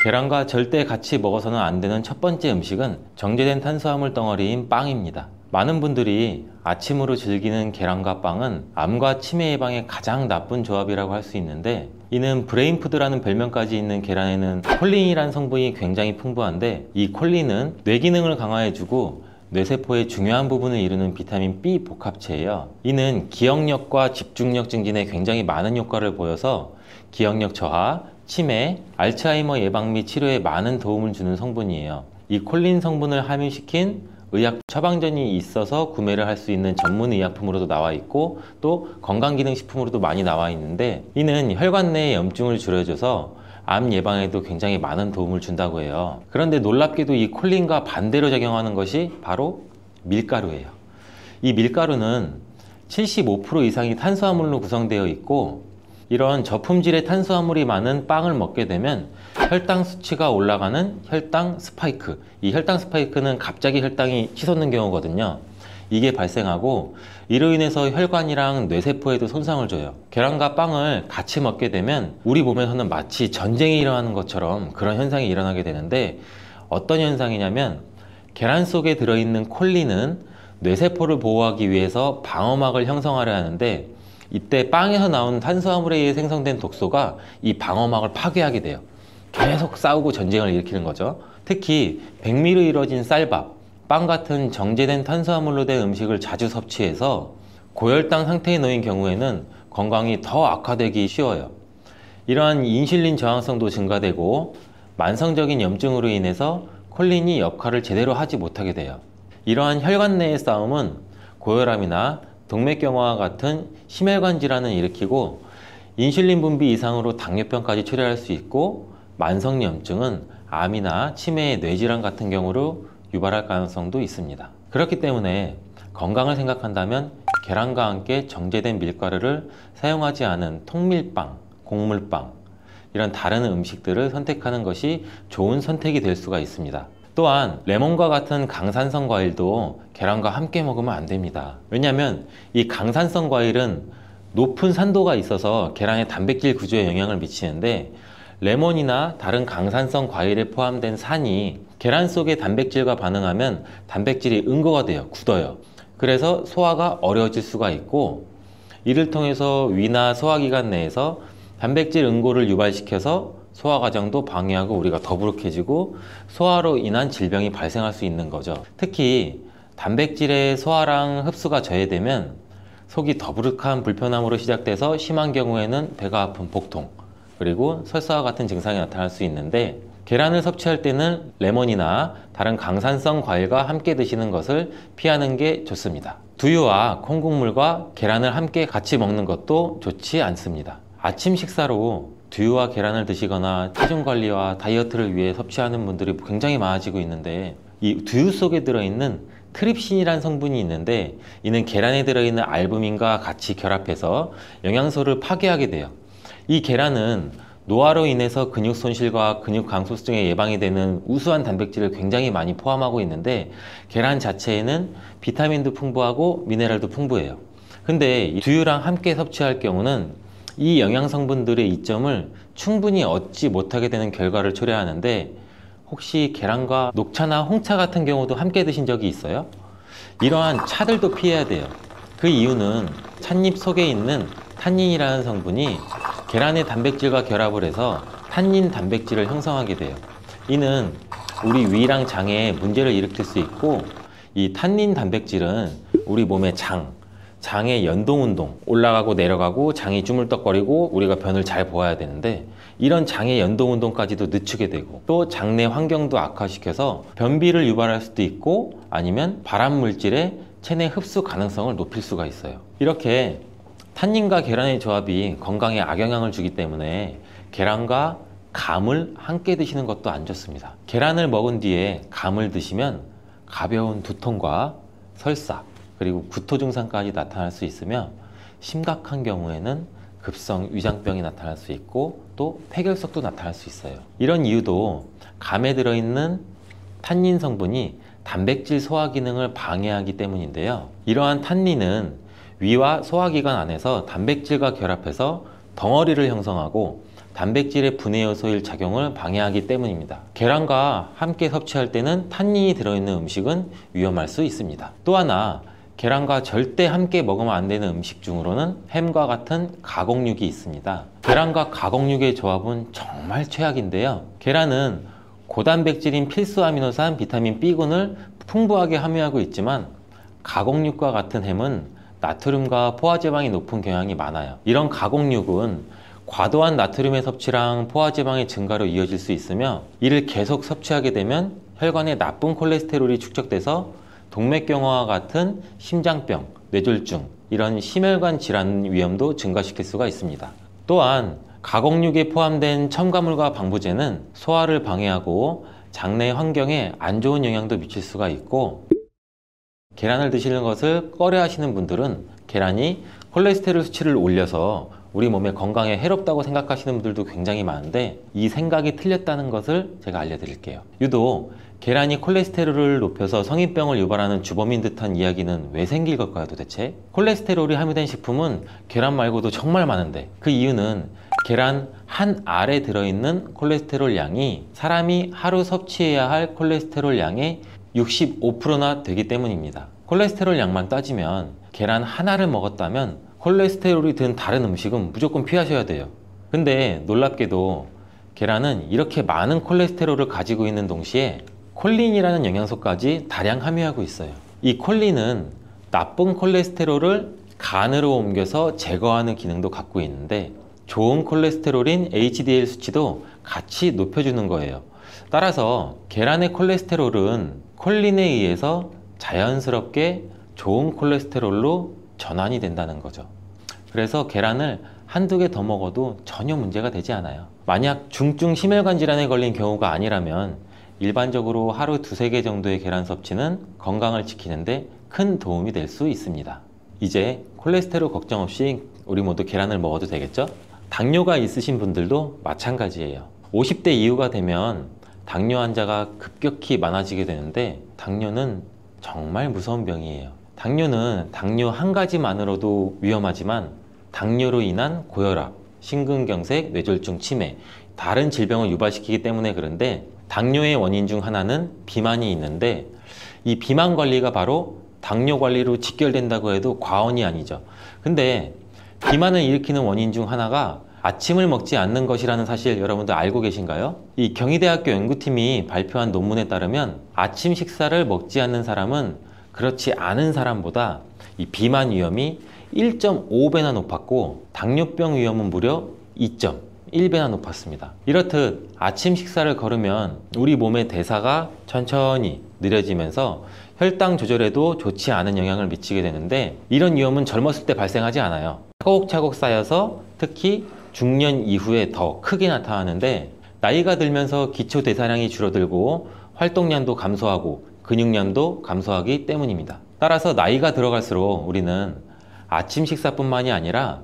계란과 절대 같이 먹어서는 안 되는 첫 번째 음식은 정제된 탄수화물 덩어리인 빵입니다. 많은 분들이 아침으로 즐기는 계란과 빵은 암과 치매 예방에 가장 나쁜 조합이라고 할 수 있는데, 이는 브레인푸드라는 별명까지 있는 계란에는 콜린이라는 성분이 굉장히 풍부한데, 이 콜린은 뇌 기능을 강화해주고 뇌세포의 중요한 부분을 이루는 비타민 B 복합체예요. 이는 기억력과 집중력 증진에 굉장히 많은 효과를 보여서 기억력 저하, 치매, 알츠하이머 예방 및 치료에 많은 도움을 주는 성분이에요. 이 콜린 성분을 함유시킨 의약 처방전이 있어서 구매를 할 수 있는 전문 의약품으로도 나와 있고 또 건강기능식품으로도 많이 나와 있는데, 이는 혈관 내의 염증을 줄여줘서 암 예방에도 굉장히 많은 도움을 준다고 해요. 그런데 놀랍게도 이 콜린과 반대로 작용하는 것이 바로 밀가루예요. 이 밀가루는 75% 이상이 탄수화물로 구성되어 있고, 이런 저품질의 탄수화물이 많은 빵을 먹게 되면 혈당 수치가 올라가는 혈당 스파이크, 이 혈당 스파이크는 갑자기 혈당이 치솟는 경우거든요. 이게 발생하고 이로 인해서 혈관이랑 뇌세포에도 손상을 줘요. 계란과 빵을 같이 먹게 되면 우리 몸에서는 마치 전쟁이 일어나는 것처럼 그런 현상이 일어나게 되는데, 어떤 현상이냐면 계란 속에 들어있는 콜린은 뇌세포를 보호하기 위해서 방어막을 형성하려 하는데, 이때 빵에서 나온 탄수화물에 의해 생성된 독소가 이 방어막을 파괴하게 돼요. 계속 싸우고 전쟁을 일으키는 거죠. 특히 백미로 이루어진 쌀밥, 빵 같은 정제된 탄수화물로 된 음식을 자주 섭취해서 고혈당 상태에 놓인 경우에는 건강이 더 악화되기 쉬워요. 이러한 인슐린 저항성도 증가되고 만성적인 염증으로 인해서 콜린이 역할을 제대로 하지 못하게 돼요. 이러한 혈관 내의 싸움은 고혈압이나 동맥경화와 같은 심혈관 질환을 일으키고 인슐린 분비 이상으로 당뇨병까지 초래할 수 있고 만성염증은 암이나 치매의 뇌질환 같은 경우로 유발할 가능성도 있습니다. 그렇기 때문에 건강을 생각한다면 계란과 함께 정제된 밀가루를 사용하지 않은 통밀빵, 곡물빵, 이런 다른 음식들을 선택하는 것이 좋은 선택이 될 수가 있습니다. 또한 레몬과 같은 강산성 과일도 계란과 함께 먹으면 안 됩니다. 왜냐하면 이 강산성 과일은 높은 산도가 있어서 계란의 단백질 구조에 영향을 미치는데, 레몬이나 다른 강산성 과일에 포함된 산이 계란 속의 단백질과 반응하면 단백질이 응고가 돼요. 굳어요. 그래서 소화가 어려워질 수가 있고, 이를 통해서 위나 소화기관 내에서 단백질 응고를 유발시켜서 소화 과정도 방해하고 우리가 더부룩해지고 소화로 인한 질병이 발생할 수 있는 거죠. 특히 단백질의 소화랑 흡수가 저해되면 속이 더부룩한 불편함으로 시작돼서 심한 경우에는 배가 아픈 복통, 그리고 설사와 같은 증상이 나타날 수 있는데, 계란을 섭취할 때는 레몬이나 다른 강산성 과일과 함께 드시는 것을 피하는 게 좋습니다. 두유와 콩국물과 계란을 함께 같이 먹는 것도 좋지 않습니다. 아침 식사로 두유와 계란을 드시거나 체중 관리와 다이어트를 위해 섭취하는 분들이 굉장히 많아지고 있는데, 이 두유 속에 들어있는 트립신이라는 성분이 있는데, 이는 계란에 들어있는 알부민과 같이 결합해서 영양소를 파괴하게 돼요. 이 계란은 노화로 인해서 근육 손실과 근육 감소증에 예방이 되는 우수한 단백질을 굉장히 많이 포함하고 있는데, 계란 자체에는 비타민도 풍부하고 미네랄도 풍부해요. 근데 이 두유랑 함께 섭취할 경우는 이 영양 성분들의 이점을 충분히 얻지 못하게 되는 결과를 초래하는데, 혹시 계란과 녹차나 홍차 같은 경우도 함께 드신 적이 있어요? 이러한 차들도 피해야 돼요. 그 이유는 찻잎 속에 있는 탄닌이라는 성분이 계란의 단백질과 결합을 해서 탄닌 단백질을 형성하게 돼요. 이는 우리 위랑 장에 문제를 일으킬 수 있고, 이 탄닌 단백질은 우리 몸의 장의 연동운동, 올라가고 내려가고 장이 주물떡거리고 우리가 변을 잘 보아야 되는데, 이런 장의 연동운동까지도 늦추게 되고, 또 장내 환경도 악화시켜서 변비를 유발할 수도 있고, 아니면 발암물질의 체내 흡수 가능성을 높일 수가 있어요. 이렇게 탄닌과 계란의 조합이 건강에 악영향을 주기 때문에 계란과 감을 함께 드시는 것도 안 좋습니다. 계란을 먹은 뒤에 감을 드시면 가벼운 두통과 설사, 그리고 구토 증상까지 나타날 수 있으며, 심각한 경우에는 급성 위장병이 나타날 수 있고 또 폐결석도 나타날 수 있어요. 이런 이유도 감에 들어있는 탄닌 성분이 단백질 소화 기능을 방해하기 때문인데요. 이러한 탄닌은 위와 소화기관 안에서 단백질과 결합해서 덩어리를 형성하고 단백질의 분해 요소일 작용을 방해하기 때문입니다. 계란과 함께 섭취할 때는 탄닌이 들어있는 음식은 위험할 수 있습니다. 또 하나, 계란과 절대 함께 먹으면 안 되는 음식 중으로는 햄과 같은 가공육이 있습니다. 계란과 가공육의 조합은 정말 최악인데요. 계란은 고단백질인 필수 아미노산 비타민 B군을 풍부하게 함유하고 있지만, 가공육과 같은 햄은 나트륨과 포화지방이 높은 경향이 많아요. 이런 가공육은 과도한 나트륨의 섭취랑 포화지방의 증가로 이어질 수 있으며, 이를 계속 섭취하게 되면 혈관에 나쁜 콜레스테롤이 축적돼서 동맥경화와 같은 심장병, 뇌졸중, 이런 심혈관 질환 위험도 증가시킬 수가 있습니다. 또한 가공육에 포함된 첨가물과 방부제는 소화를 방해하고 장내 환경에 안 좋은 영향도 미칠 수가 있고, 계란을 드시는 것을 꺼려 하시는 분들은 계란이 콜레스테롤 수치를 올려서 우리 몸의 건강에 해롭다고 생각하시는 분들도 굉장히 많은데, 이 생각이 틀렸다는 것을 제가 알려드릴게요. 유독 계란이 콜레스테롤을 높여서 성인병을 유발하는 주범인 듯한 이야기는 왜 생길 걸까요, 도대체? 콜레스테롤이 함유된 식품은 계란 말고도 정말 많은데, 그 이유는 계란 한 알에 들어있는 콜레스테롤 양이 사람이 하루 섭취해야 할 콜레스테롤 양의 65%나 되기 때문입니다. 콜레스테롤 양만 따지면 계란 하나를 먹었다면 콜레스테롤이 든 다른 음식은 무조건 피하셔야 돼요. 근데 놀랍게도 계란은 이렇게 많은 콜레스테롤을 가지고 있는 동시에 콜린이라는 영양소까지 다량 함유하고 있어요. 이 콜린은 나쁜 콜레스테롤을 간으로 옮겨서 제거하는 기능도 갖고 있는데, 좋은 콜레스테롤인 HDL 수치도 같이 높여주는 거예요. 따라서 계란의 콜레스테롤은 콜린에 의해서 자연스럽게 좋은 콜레스테롤로 전환이 된다는 거죠. 그래서 계란을 한두 개 더 먹어도 전혀 문제가 되지 않아요. 만약 중증 심혈관 질환에 걸린 경우가 아니라면 일반적으로 하루 두세 개 정도의 계란 섭취는 건강을 지키는데 큰 도움이 될 수 있습니다. 이제 콜레스테롤 걱정 없이 우리 모두 계란을 먹어도 되겠죠? 당뇨가 있으신 분들도 마찬가지예요. 50대 이후가 되면 당뇨 환자가 급격히 많아지게 되는데, 당뇨는 정말 무서운 병이에요. 당뇨는 당뇨 한 가지만으로도 위험하지만, 당뇨로 인한 고혈압, 심근경색, 뇌졸중, 치매, 다른 질병을 유발시키기 때문에 그런데, 당뇨의 원인 중 하나는 비만이 있는데, 이 비만 관리가 바로 당뇨 관리로 직결된다고 해도 과언이 아니죠. 근데 비만을 일으키는 원인 중 하나가 아침을 먹지 않는 것이라는 사실 여러분들 알고 계신가요? 이 경희대학교 연구팀이 발표한 논문에 따르면 아침 식사를 먹지 않는 사람은 그렇지 않은 사람보다 이 비만 위험이 1.5배나 높았고 당뇨병 위험은 무려 2.1배나 높았습니다. 이렇듯 아침 식사를 거르면 우리 몸의 대사가 천천히 느려지면서 혈당 조절에도 좋지 않은 영향을 미치게 되는데, 이런 위험은 젊었을 때 발생하지 않아요. 차곡차곡 쌓여서 특히 중년 이후에 더 크게 나타나는데, 나이가 들면서 기초 대사량이 줄어들고 활동량도 감소하고 근육량도 감소하기 때문입니다. 따라서 나이가 들어갈수록 우리는 아침 식사뿐만이 아니라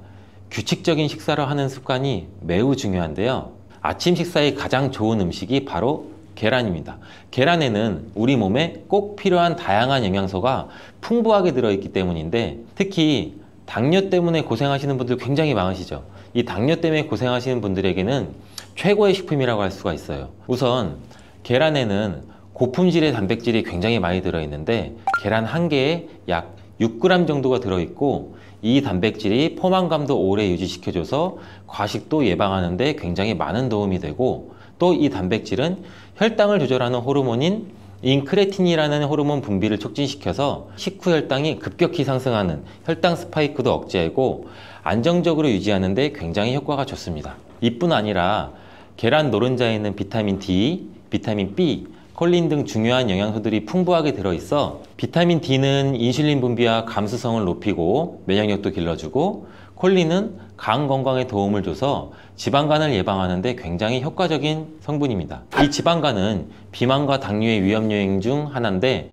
규칙적인 식사를 하는 습관이 매우 중요한데요. 아침 식사에 가장 좋은 음식이 바로 계란입니다. 계란에는 우리 몸에 꼭 필요한 다양한 영양소가 풍부하게 들어있기 때문인데, 특히 당뇨 때문에 고생하시는 분들 굉장히 많으시죠. 이 당뇨 때문에 고생하시는 분들에게는 최고의 식품이라고 할 수가 있어요. 우선 계란에는 고품질의 단백질이 굉장히 많이 들어있는데, 계란 한 개에 약 6g 정도가 들어있고, 이 단백질이 포만감도 오래 유지시켜줘서 과식도 예방하는 데 굉장히 많은 도움이 되고, 또 이 단백질은 혈당을 조절하는 호르몬인 인크레틴이라는 호르몬 분비를 촉진시켜서 식후 혈당이 급격히 상승하는 혈당 스파이크도 억제하고 안정적으로 유지하는 데 굉장히 효과가 좋습니다. 이뿐 아니라 계란 노른자에 있는 비타민 D, 비타민 B, 콜린 등 중요한 영양소들이 풍부하게 들어있어 비타민 D는 인슐린 분비와 감수성을 높이고 면역력도 길러주고, 콜린은 간 건강에 도움을 줘서 지방간을 예방하는 데 굉장히 효과적인 성분입니다. 이 지방간은 비만과 당뇨의 위험 요인 중 하나인데,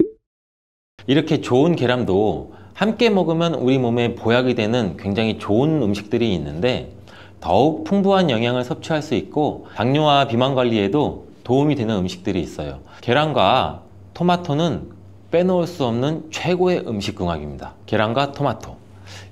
이렇게 좋은 계란도 함께 먹으면 우리 몸에 보약이 되는 굉장히 좋은 음식들이 있는데, 더욱 풍부한 영양을 섭취할 수 있고 당뇨와 비만 관리에도 도움이 되는 음식들이 있어요. 계란과 토마토는 빼놓을 수 없는 최고의 음식 궁합입니다. 계란과 토마토,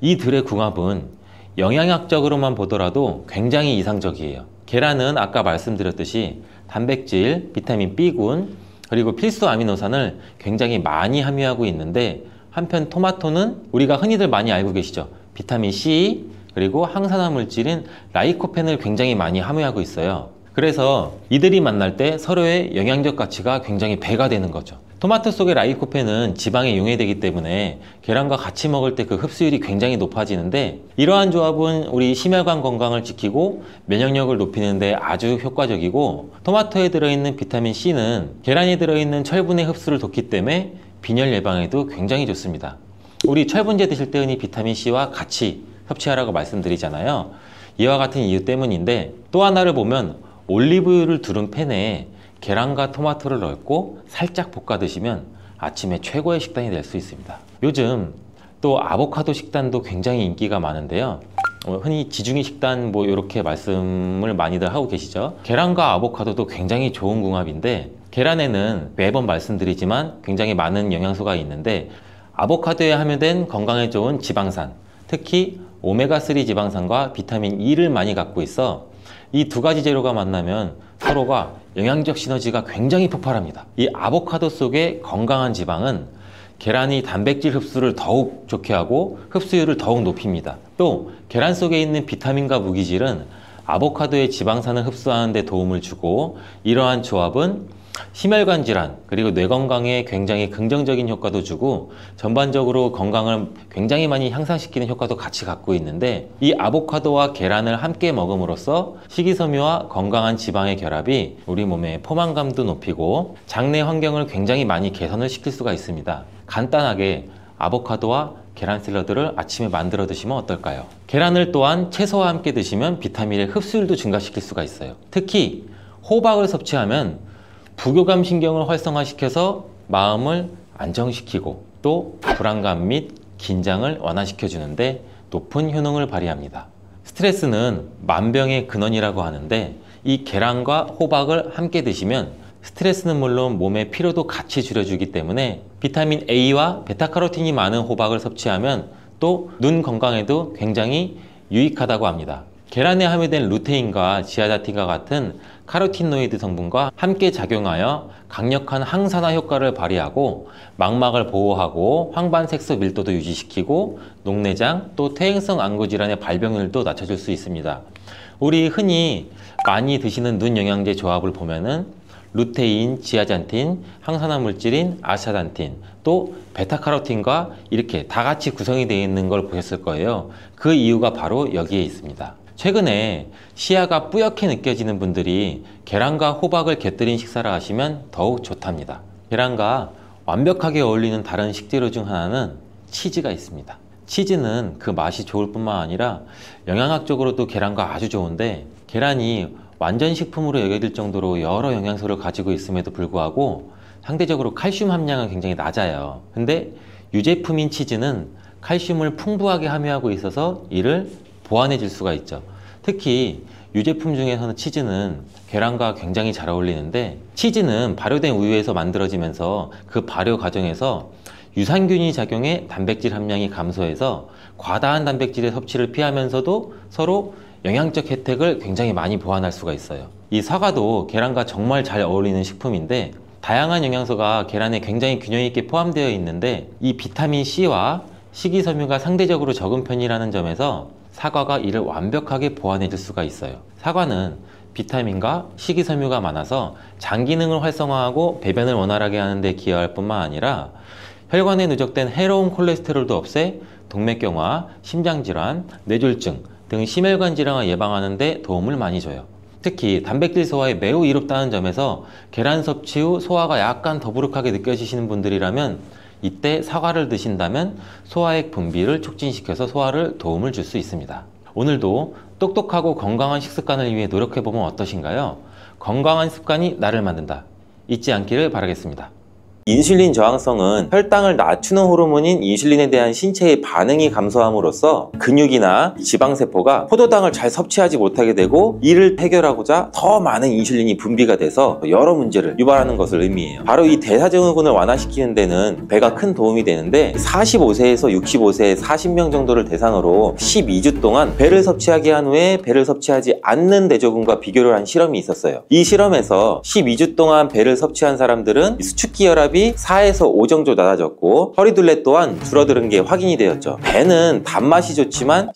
이 둘의 궁합은 영양학적으로만 보더라도 굉장히 이상적이에요. 계란은 아까 말씀드렸듯이 단백질, 비타민 B군, 그리고 필수 아미노산을 굉장히 많이 함유하고 있는데, 한편 토마토는 우리가 흔히들 많이 알고 계시죠. 비타민 C, 그리고 항산화 물질인 라이코펜을 굉장히 많이 함유하고 있어요. 그래서 이들이 만날 때 서로의 영양적 가치가 굉장히 배가 되는 거죠. 토마토 속의 라이코펜은 지방에 용해되기 때문에 계란과 같이 먹을 때 그 흡수율이 굉장히 높아지는데, 이러한 조합은 우리 심혈관 건강을 지키고 면역력을 높이는 데 아주 효과적이고, 토마토에 들어있는 비타민 C는 계란에 들어있는 철분의 흡수를 돕기 때문에 빈혈 예방에도 굉장히 좋습니다. 우리 철분제 드실 때 흔히 비타민 C와 같이 섭취하라고 말씀드리잖아요. 이와 같은 이유 때문인데, 또 하나를 보면 올리브유를 두른 팬에 계란과 토마토를 넣고 살짝 볶아 드시면 아침에 최고의 식단이 될 수 있습니다. 요즘 또 아보카도 식단도 굉장히 인기가 많은데요. 흔히 지중해 식단 뭐 이렇게 말씀을 많이들 하고 계시죠. 계란과 아보카도도 굉장히 좋은 궁합인데, 계란에는 매번 말씀드리지만 굉장히 많은 영양소가 있는데, 아보카도에 함유된 건강에 좋은 지방산, 특히 오메가3 지방산과 비타민 E를 많이 갖고 있어 이 두 가지 재료가 만나면 서로가 영양적 시너지가 굉장히 폭발합니다. 이 아보카도 속의 건강한 지방은 계란이 단백질 흡수를 더욱 좋게 하고 흡수율을 더욱 높입니다. 또 계란 속에 있는 비타민과 무기질은 아보카도의 지방산을 흡수하는 데 도움을 주고, 이러한 조합은 심혈관 질환 그리고 뇌 건강에 굉장히 긍정적인 효과도 주고 전반적으로 건강을 굉장히 많이 향상시키는 효과도 같이 갖고 있는데, 이 아보카도와 계란을 함께 먹음으로써 식이섬유와 건강한 지방의 결합이 우리 몸의 포만감도 높이고 장내 환경을 굉장히 많이 개선을 시킬 수가 있습니다. 간단하게 아보카도와 계란 샐러드를 아침에 만들어 드시면 어떨까요? 계란을 또한 채소와 함께 드시면 비타민의 흡수율도 증가시킬 수가 있어요. 특히 호박을 섭취하면 부교감 신경을 활성화시켜서 마음을 안정시키고 또 불안감 및 긴장을 완화시켜 주는데 높은 효능을 발휘합니다. 스트레스는 만병의 근원이라고 하는데, 이 계란과 호박을 함께 드시면 스트레스는 물론 몸의 피로도 같이 줄여주기 때문에 비타민 A와 베타카로틴이 많은 호박을 섭취하면 또 눈 건강에도 굉장히 유익하다고 합니다. 계란에 함유된 루테인과 지아자틴과 같은 카로티노이드 성분과 함께 작용하여 강력한 항산화 효과를 발휘하고 망막을 보호하고 황반색소 밀도도 유지시키고 녹내장 또 퇴행성 안구 질환의 발병률도 낮춰줄 수 있습니다. 우리 흔히 많이 드시는 눈 영양제 조합을 보면은 루테인, 지아잔틴, 항산화 물질인 아스타잔틴, 또 베타카로틴과 이렇게 다 같이 구성이 되어 있는 걸 보셨을 거예요. 그 이유가 바로 여기에 있습니다. 최근에 시야가 뿌옇게 느껴지는 분들이 계란과 호박을 곁들인 식사를 하시면 더욱 좋답니다. 계란과 완벽하게 어울리는 다른 식재료 중 하나는 치즈가 있습니다. 치즈는 그 맛이 좋을 뿐만 아니라 영양학적으로도 계란과 아주 좋은데, 계란이 완전 식품으로 여겨질 정도로 여러 영양소를 가지고 있음에도 불구하고 상대적으로 칼슘 함량은 굉장히 낮아요. 근데 유제품인 치즈는 칼슘을 풍부하게 함유하고 있어서 이를 보완해 줄 수가 있죠. 특히 유제품 중에서는 치즈는 계란과 굉장히 잘 어울리는데, 치즈는 발효된 우유에서 만들어지면서 그 발효 과정에서 유산균이 작용해 단백질 함량이 감소해서 과다한 단백질의 섭취를 피하면서도 서로 영양적 혜택을 굉장히 많이 보완할 수가 있어요. 이 사과도 계란과 정말 잘 어울리는 식품인데, 다양한 영양소가 계란에 굉장히 균형 있게 포함되어 있는데, 이 비타민 C와 식이섬유가 상대적으로 적은 편이라는 점에서 사과가 이를 완벽하게 보완해 줄 수가 있어요. 사과는 비타민과 식이섬유가 많아서 장 기능을 활성화하고 배변을 원활하게 하는 데 기여할 뿐만 아니라 혈관에 누적된 해로운 콜레스테롤도 없애 동맥경화, 심장질환, 뇌졸중 등 심혈관 질환을 예방하는 데 도움을 많이 줘요. 특히 단백질 소화에 매우 이롭다는 점에서 계란 섭취 후 소화가 약간 더부룩하게 느껴지시는 분들이라면 이때 사과를 드신다면 소화액 분비를 촉진시켜서 소화를 도움을 줄 수 있습니다. 오늘도 똑똑하고 건강한 식습관을 위해 노력해보면 어떠신가요? 건강한 습관이 나를 만든다. 잊지 않기를 바라겠습니다. 인슐린 저항성은 혈당을 낮추는 호르몬인 인슐린에 대한 신체의 반응이 감소함으로써 근육이나 지방세포가 포도당을 잘 섭취하지 못하게 되고, 이를 해결하고자 더 많은 인슐린이 분비가 돼서 여러 문제를 유발하는 것을 의미해요. 바로 이 대사증후군을 완화시키는 데는 배가 큰 도움이 되는데, 45세에서 65세 40명 정도를 대상으로 12주 동안 배를 섭취하게 한 후에 배를 섭취하지 않는 대조군과 비교를 한 실험이 있었어요. 이 실험에서 12주 동안 배를 섭취한 사람들은 수축기 혈압이 4에서 5 정도 낮아졌고, 허리둘레 또한 줄어드는 게 확인이 되었죠. 배는 단맛이 좋지만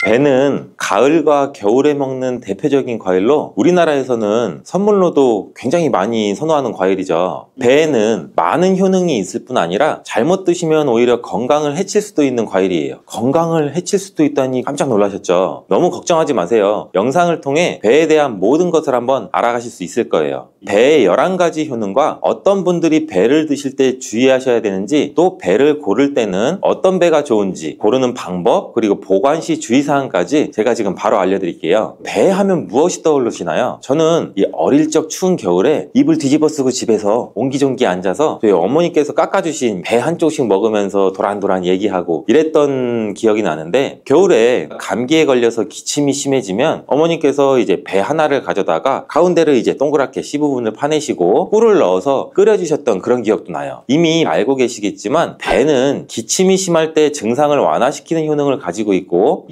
배는 가을과 겨울에 먹는 대표적인 과일로 우리나라에서는 선물로도 굉장히 많이 선호하는 과일이죠. 배에는 많은 효능이 있을 뿐 아니라 잘못 드시면 오히려 건강을 해칠 수도 있는 과일이에요. 건강을 해칠 수도 있다니 깜짝 놀라셨죠? 너무 걱정하지 마세요. 영상을 통해 배에 대한 모든 것을 한번 알아가실 수 있을 거예요. 배의 11가지 효능과 어떤 분들이 배를 드실 때 주의하셔야 되는지, 또 배를 고를 때는 어떤 배가 좋은지 고르는 방법, 그리고 보관 시 주의사항까지 제가 지금 바로 알려드릴게요. 배 하면 무엇이 떠오르시나요? 저는 이 어릴 적 추운 겨울에 이불 뒤집어 쓰고 집에서 옹기종기 앉아서 저희 어머니께서 깎아주신 배 한 쪽씩 먹으면서 도란도란 얘기하고 이랬던 기억이 나는데, 겨울에 감기에 걸려서 기침이 심해지면 어머니께서 이제 배 하나를 가져다가 가운데를 이제 동그랗게 C 부분을 파내시고 꿀을 넣어서 끓여주셨던 그런 기억도 나요. 이미 알고 계시겠지만 배는 기침이 심할 때 증상을 완화시키는 효능을 가지고 있고,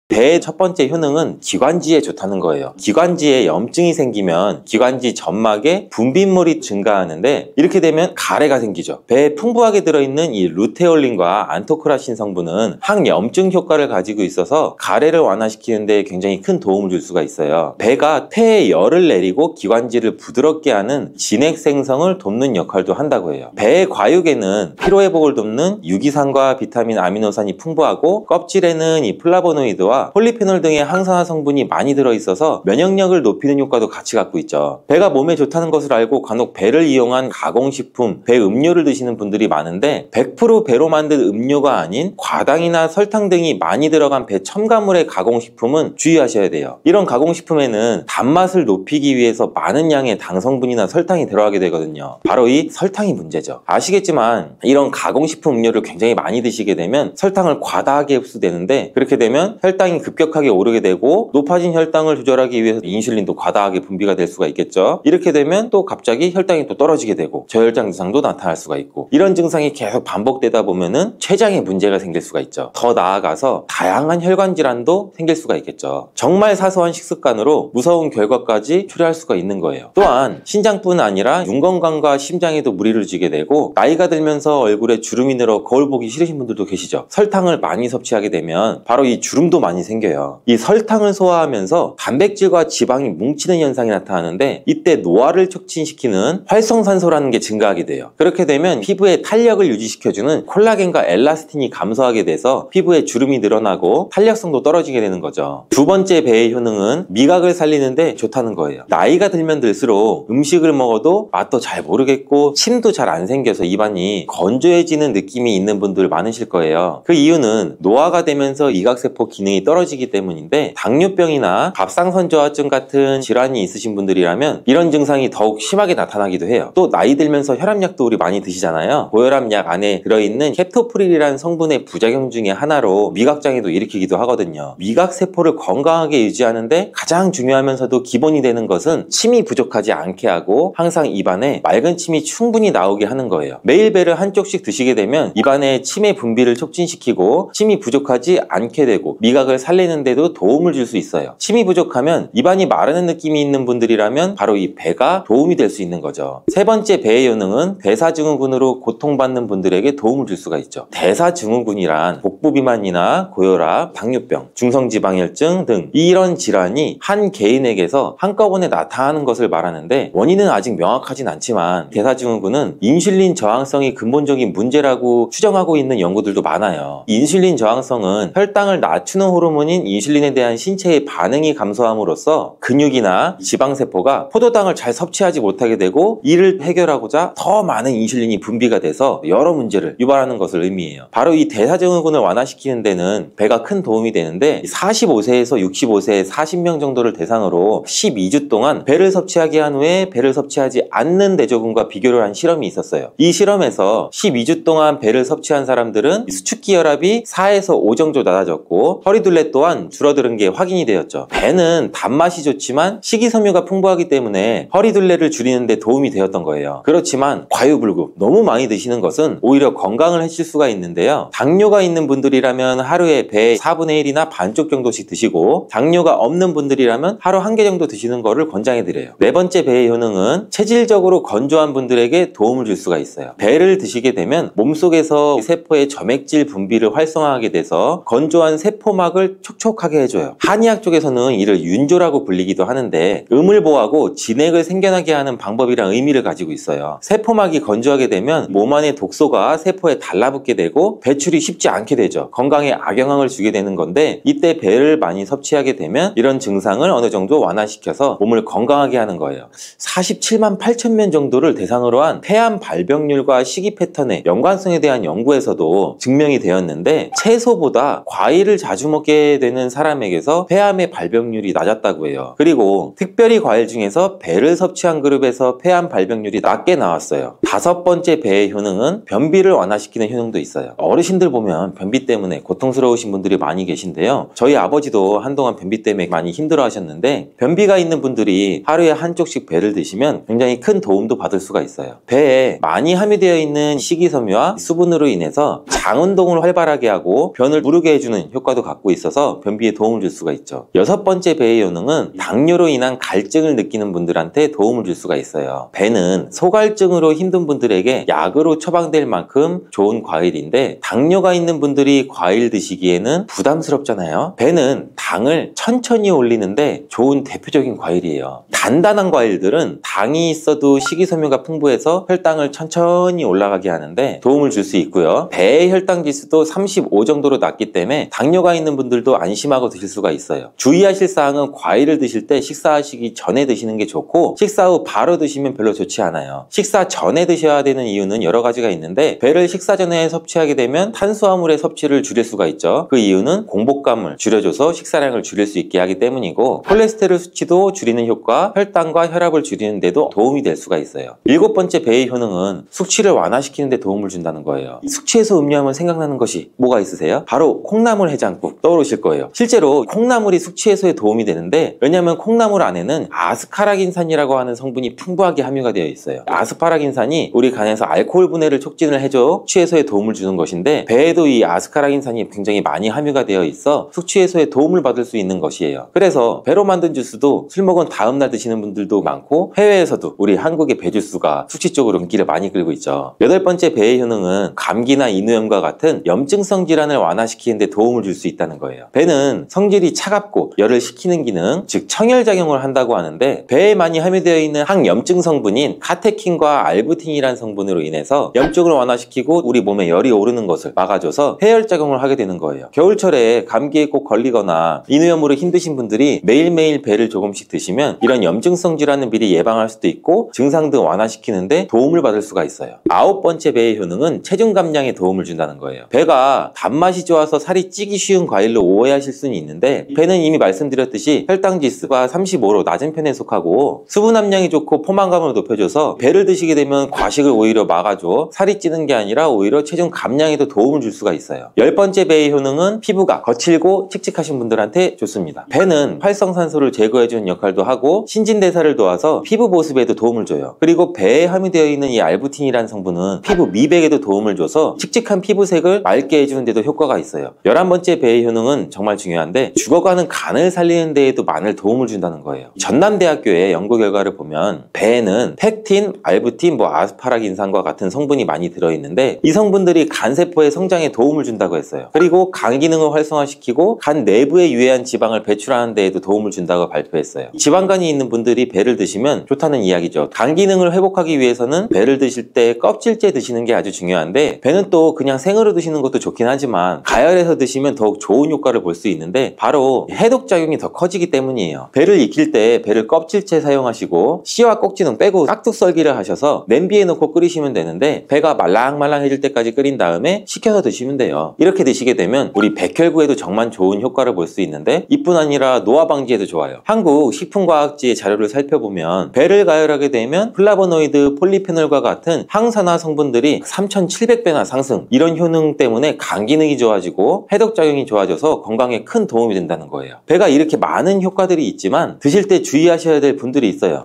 배의 첫 번째 효능은 기관지에 좋다는 거예요. 기관지에 염증이 생기면 기관지 점막에 분비물이 증가하는데, 이렇게 되면 가래가 생기죠. 배에 풍부하게 들어있는 이 루테올린과 안토크라신 성분은 항염증 효과를 가지고 있어서 가래를 완화시키는 데 굉장히 큰 도움을 줄 수가 있어요. 배가 폐에 열을 내리고 기관지를 부드럽게 하는 진액 생성을 돕는 역할도 한다고 해요. 배의 과육에는 피로회복을 돕는 유기산과 비타민, 아미노산이 풍부하고, 껍질에는 이 플라보노이드와 폴리페놀 등의 항산화 성분이 많이 들어있어서 면역력을 높이는 효과도 같이 갖고 있죠. 배가 몸에 좋다는 것을 알고 간혹 배를 이용한 가공식품, 배 음료를 드시는 분들이 많은데, 100% 배로 만든 음료가 아닌 과당이나 설탕 등이 많이 들어간 배 첨가물의 가공식품은 주의하셔야 돼요. 이런 가공식품에는 단맛을 높이기 위해서 많은 양의 당 성분이나 설탕이 들어가게 되거든요. 바로 이 설탕이 문제죠. 아시겠지만 이런 가공식품 음료를 굉장히 많이 드시게 되면 설탕을 과다하게 흡수되는데, 그렇게 되면 혈당이 혈당이 급격하게 오르게 되고 높아진 혈당을 조절하기 위해서 인슐린도 과다하게 분비가 될 수가 있겠죠. 이렇게 되면 또 갑자기 혈당이 또 떨어지게 되고 저혈당 증상도 나타날 수가 있고, 이런 증상이 계속 반복되다 보면은 췌장에 문제가 생길 수가 있죠. 더 나아가서 다양한 혈관 질환도 생길 수가 있겠죠. 정말 사소한 식습관으로 무서운 결과까지 초래할 수가 있는 거예요. 또한 신장뿐 아니라 눈 건강과 심장에도 무리를 주게 되고, 나이가 들면서 얼굴에 주름이 늘어 거울 보기 싫으신 분들도 계시죠. 설탕을 많이 섭취하게 되면 바로 이 주름도 많이 생겨요. 이 설탕을 소화하면서 단백질과 지방이 뭉치는 현상이 나타나는데, 이때 노화를 촉진시키는 활성산소라는 게 증가하게 돼요. 그렇게 되면 피부의 탄력을 유지시켜주는 콜라겐과 엘라스틴이 감소하게 돼서 피부에 주름이 늘어나고 탄력성도 떨어지게 되는 거죠. 두 번째 배의 효능은 미각을 살리는데 좋다는 거예요. 나이가 들면 들수록 음식을 먹어도 맛도 잘 모르겠고 침도 잘 안 생겨서 입안이 건조해지는 느낌이 있는 분들 많으실 거예요. 그 이유는 노화가 되면서 이각세포 기능이 떨어지기 때문인데, 당뇨병이나 갑상선저하증 같은 질환이 있으신 분들이라면 이런 증상이 더욱 심하게 나타나기도 해요. 또 나이 들면서 혈압약도 우리 많이 드시잖아요. 고혈압약 안에 들어있는 캡토프릴이라는 성분의 부작용 중에 하나로 미각장애도 일으키기도 하거든요. 미각세포를 건강하게 유지하는데 가장 중요하면서도 기본이 되는 것은 침이 부족하지 않게 하고 항상 입안에 맑은 침이 충분히 나오게 하는 거예요. 매일 배를 한쪽씩 드시게 되면 입안에 침의 분비를 촉진시키고 침이 부족하지 않게 되고 미각을 살리는 데도 도움을 줄 수 있어요. 침이 부족하면 입안이 마르는 느낌이 있는 분들이라면 바로 이 배가 도움이 될 수 있는 거죠. 세 번째 배의 효능은 대사증후군으로 고통받는 분들에게 도움을 줄 수가 있죠. 대사증후군이란 복부비만이나 고혈압, 당뇨병, 중성지방혈증 등 이런 질환이 한 개인에게서 한꺼번에 나타나는 것을 말하는데, 원인은 아직 명확하진 않지만 대사증후군은 인슐린 저항성이 근본적인 문제라고 추정하고 있는 연구들도 많아요. 인슐린 저항성은 혈당을 낮추는 호르몬인 인슐린에 대한 신체의 반응이 감소함으로써 근육이나 지방세포가 포도당을 잘 섭취하지 못하게 되고, 이를 해결하고자 더 많은 인슐린이 분비가 돼서 여러 문제를 유발하는 것을 의미해요. 바로 이 대사증후군을 완화시키는 데는 배가 큰 도움이 되는데, 45세에서 65세 40명 정도를 대상으로 12주 동안 배를 섭취하게 한 후에 배를 섭취하지 않는 대조군과 비교를 한 실험이 있었어요. 이 실험에서 12주 동안 배를 섭취한 사람들은 수축기 혈압이 4에서 5 정도 낮아졌고 허리둘레 또한 줄어드는 게 확인이 되었죠. 배는 단맛이 좋지만 식이섬유가 풍부하기 때문에 허리둘레를 줄이는 데 도움이 되었던 거예요. 그렇지만 과유불급, 너무 많이 드시는 것은 오히려 건강을 해칠 수가 있는데요. 당뇨가 있는 분들이라면 하루에 배 4분의 1이나 반쪽 정도씩 드시고, 당뇨가 없는 분들이라면 하루 1개 정도 드시는 거를 권장해 드려요. 네 번째 배의 효능은 체질적으로 건조한 분들에게 도움을 줄 수가 있어요. 배를 드시게 되면 몸속에서 세포의 점액질 분비를 활성화하게 돼서 건조한 세포막을 촉촉하게 해줘요. 한의학 쪽에서는 이를 윤조라고 불리기도 하는데, 음을 보하고 진액을 생겨나게 하는 방법이란 의미를 가지고 있어요. 세포막이 건조하게 되면 몸 안의 독소가 세포에 달라붙게 되고 배출이 쉽지 않게 되죠. 건강에 악영향을 주게 되는 건데, 이때 배를 많이 섭취하게 되면 이런 증상을 어느 정도 완화시켜서 몸을 건강하게 하는 거예요. 47만 8천 명 정도를 대상으로 한 폐암 발병률과 식이 패턴의 연관성에 대한 연구에서도 증명이 되었는데, 채소보다 과일을 자주 먹게 되는 사람에게서 폐암의 발병률이 낮았다고 해요. 그리고 특별히 과일 중에서 배를 섭취한 그룹에서 폐암 발병률이 낮게 나왔어요. 다섯 번째 배의 효능은 변비를 완화시키는 효능도 있어요. 어르신들 보면 변비 때문에 고통스러우신 분들이 많이 계신데요. 저희 아버지도 한동안 변비 때문에 많이 힘들어 하셨는데, 변비가 있는 분들이 하루에 한쪽씩 배를 드시면 굉장히 큰 도움도 받을 수가 있어요. 배에 많이 함유되어 있는 식이섬유와 수분으로 인해서 장운동을 활발하게 하고 변을 무르게 해주는 효과도 갖고 있어서 변비에 도움을 줄 수가 있죠. 여섯 번째 배의 효능은 당뇨로 인한 갈증을 느끼는 분들한테 도움을 줄 수가 있어요. 배는 소갈증으로 힘든 분들에게 약으로 처방될 만큼 좋은 과일인데, 당뇨가 있는 분들이 과일 드시기에는 부담스럽잖아요. 배는 당을 천천히 올리는데 좋은 대표적인 과일이에요. 단단한 과일들은 당이 있어도 식이섬유가 풍부해서 혈당을 천천히 올라가게 하는데 도움을 줄 수 있고요. 배의 혈당 지수도 35 정도로 낮기 때문에 당뇨가 있는 분들도 안심하고 드실 수가 있어요. 주의하실 사항은 과일을 드실 때 식사하시기 전에 드시는 게 좋고, 식사 후 바로 드시면 별로 좋지 않아요. 식사 전에 드셔야 되는 이유는 여러 가지가 있는데, 배를 식사 전에 섭취하게 되면 탄수화물의 섭취를 줄일 수가 있죠. 그 이유는 공복감을 줄여줘서 식사량을 줄일 수 있게 하기 때문이고, 콜레스테롤 수치도 줄이는 효과, 혈당과 혈압을 줄이는 데도 도움이 될 수가 있어요. 일곱 번째 배의 효능은 숙취를 완화시키는 데 도움을 준다는 거예요. 숙취해소 음료하면 생각나는 것이 뭐가 있으세요? 바로 콩나물 해장국 부끄러우실 거예요. 실제로 콩나물이 숙취 해소에 도움이 되는데, 왜냐하면 콩나물 안에는 아스파라긴산이라고 하는 성분이 풍부하게 함유가 되어 있어요. 아스파라긴산이 우리 간에서 알코올 분해를 촉진을 해줘 숙취 해소에 도움을 주는 것인데, 배에도 이 아스파라긴산이 굉장히 많이 함유가 되어 있어 숙취 해소에 도움을 받을 수 있는 것이에요. 그래서 배로 만든 주스도 술 먹은 다음날 드시는 분들도 많고, 해외에서도 우리 한국의 배 주스가 숙취 쪽으로 인기를 많이 끌고 있죠. 여덟 번째 배의 효능은 감기나 인후염과 같은 염증성 질환을 완화시키는 데 도움을 줄 수 있다는 거예요. 배는 성질이 차갑고 열을 식히는 기능, 즉 청열작용을 한다고 하는데, 배에 많이 함유되어 있는 항염증 성분인 카테킨과 알부틴이라는 성분으로 인해서 염증을 완화시키고 우리 몸에 열이 오르는 것을 막아줘서 해열작용을 하게 되는 거예요. 겨울철에 감기에 꼭 걸리거나 인후염으로 힘드신 분들이 매일매일 배를 조금씩 드시면 이런 염증성 질환을 미리 예방할 수도 있고 증상 등 완화시키는데 도움을 받을 수가 있어요. 아홉 번째 배의 효능은 체중 감량에 도움을 준다는 거예요. 배가 단맛이 좋아서 살이 찌기 쉬운 과일로 오해하실 수는 있는데, 배는 이미 말씀드렸듯이 혈당 지수가 35로 낮은 편에 속하고 수분 함량이 좋고 포만감을 높여줘서 배를 드시게 되면 과식을 오히려 막아줘 살이 찌는 게 아니라 오히려 체중 감량에도 도움을 줄 수가 있어요. 열 번째 배의 효능은 피부가 거칠고 칙칙하신 분들한테 좋습니다. 배는 활성산소를 제거해주는 역할도 하고 신진대사를 도와서 피부 보습에도 도움을 줘요. 그리고 배에 함유되어 있는 이 알부틴이라는 성분은 피부 미백에도 도움을 줘서 칙칙한 피부색을 맑게 해주는 데도 효과가 있어요. 11번째 배의 효능은 정말 중요한데, 죽어가는 간을 살리는 데에도 많은 도움을 준다는 거예요. 전남대학교의 연구 결과를 보면 배에는 펙틴, 알부틴, 아스파라긴산과 같은 성분이 많이 들어있는데, 이 성분들이 간세포의 성장에 도움을 준다고 했어요. 그리고 간 기능을 활성화시키고 간 내부에 유해한 지방을 배출하는 데에도 도움을 준다고 발표했어요. 지방간이 있는 분들이 배를 드시면 좋다는 이야기죠. 간 기능을 회복하기 위해서는 배를 드실 때 껍질째 드시는 게 아주 중요한데, 배는 또 그냥 생으로 드시는 것도 좋긴 하지만 가열해서 드시면 더욱 좋은 효과를 볼 수 있는데, 바로 해독작용이 더 커지기 때문이에요. 배를 익힐 때 배를 껍질째 사용하시고 씨와 꼭지는 빼고 깍둑 썰기를 하셔서 냄비에 넣고 끓이시면 되는데, 배가 말랑말랑해질 때까지 끓인 다음에 식혀서 드시면 돼요. 이렇게 드시게 되면 우리 백혈구에도 정말 좋은 효과를 볼 수 있는데, 이뿐 아니라 노화 방지에도 좋아요. 한국 식품과학지의 자료를 살펴보면 배를 가열하게 되면 플라보노이드, 폴리페놀과 같은 항산화 성분들이 3,700배나 상승, 이런 효능 때문에 간 기능이 좋아지고 해독작용이 좋아져서 건강에 큰 도움이 된다는 거예요. 배가 이렇게 많은 효과들이 있지만 드실 때 주의하셔야 될 분들이 있어요.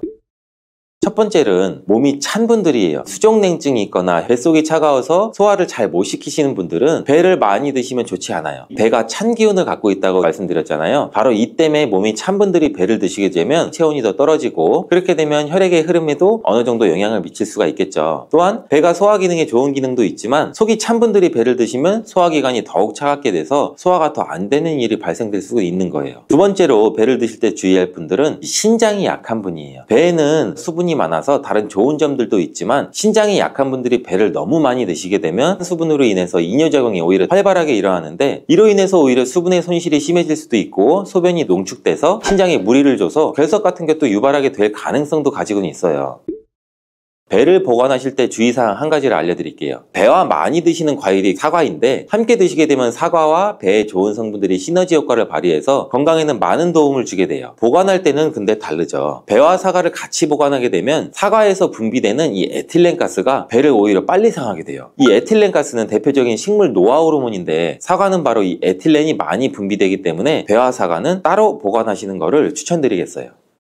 첫 번째는 몸이 찬 분들이에요. 수족냉증이 있거나 뱃속이 차가워서 소화를 잘 못 시키시는 분들은 배를 많이 드시면 좋지 않아요. 배가 찬 기운을 갖고 있다고 말씀드렸잖아요. 바로 이 때문에 몸이 찬 분들이 배를 드시게 되면 체온이 더 떨어지고, 그렇게 되면 혈액의 흐름에도 어느 정도 영향을 미칠 수가 있겠죠. 또한 배가 소화 기능에 좋은 기능도 있지만, 속이 찬 분들이 배를 드시면 소화기관이 더욱 차갑게 돼서 소화가 더 안 되는 일이 발생될 수가 있는 거예요. 두 번째로 배를 드실 때 주의할 분들은 신장이 약한 분이에요. 배에는 수분이 많아서 다른 좋은 점들도 있지만, 신장이 약한 분들이 배를 너무 많이 드시게 되면 수분으로 인해서 이뇨작용이 오히려 활발하게 일어나는데, 이로 인해서 오히려 수분의 손실이 심해질 수도 있고 소변이 농축돼서 신장에 무리를 줘서 결석 같은 것도 유발하게 될 가능성도 가지고는 있어요. 배를 보관하실 때 주의사항 한 가지를 알려드릴게요. 배와 많이 드시는 과일이 사과인데, 함께 드시게 되면 사과와 배에 좋은 성분들이 시너지 효과를 발휘해서 건강에는 많은 도움을 주게 돼요. 보관할 때는 근데 다르죠. 배와 사과를 같이 보관하게 되면 사과에서 분비되는 이 에틸렌가스가 배를 오히려 빨리 상하게 돼요. 이 에틸렌가스는 대표적인 식물 노화 호르몬인데, 사과는 바로 이 에틸렌이 많이 분비되기 때문에 배와 사과는 따로 보관하시는 거를 추천드리겠어요.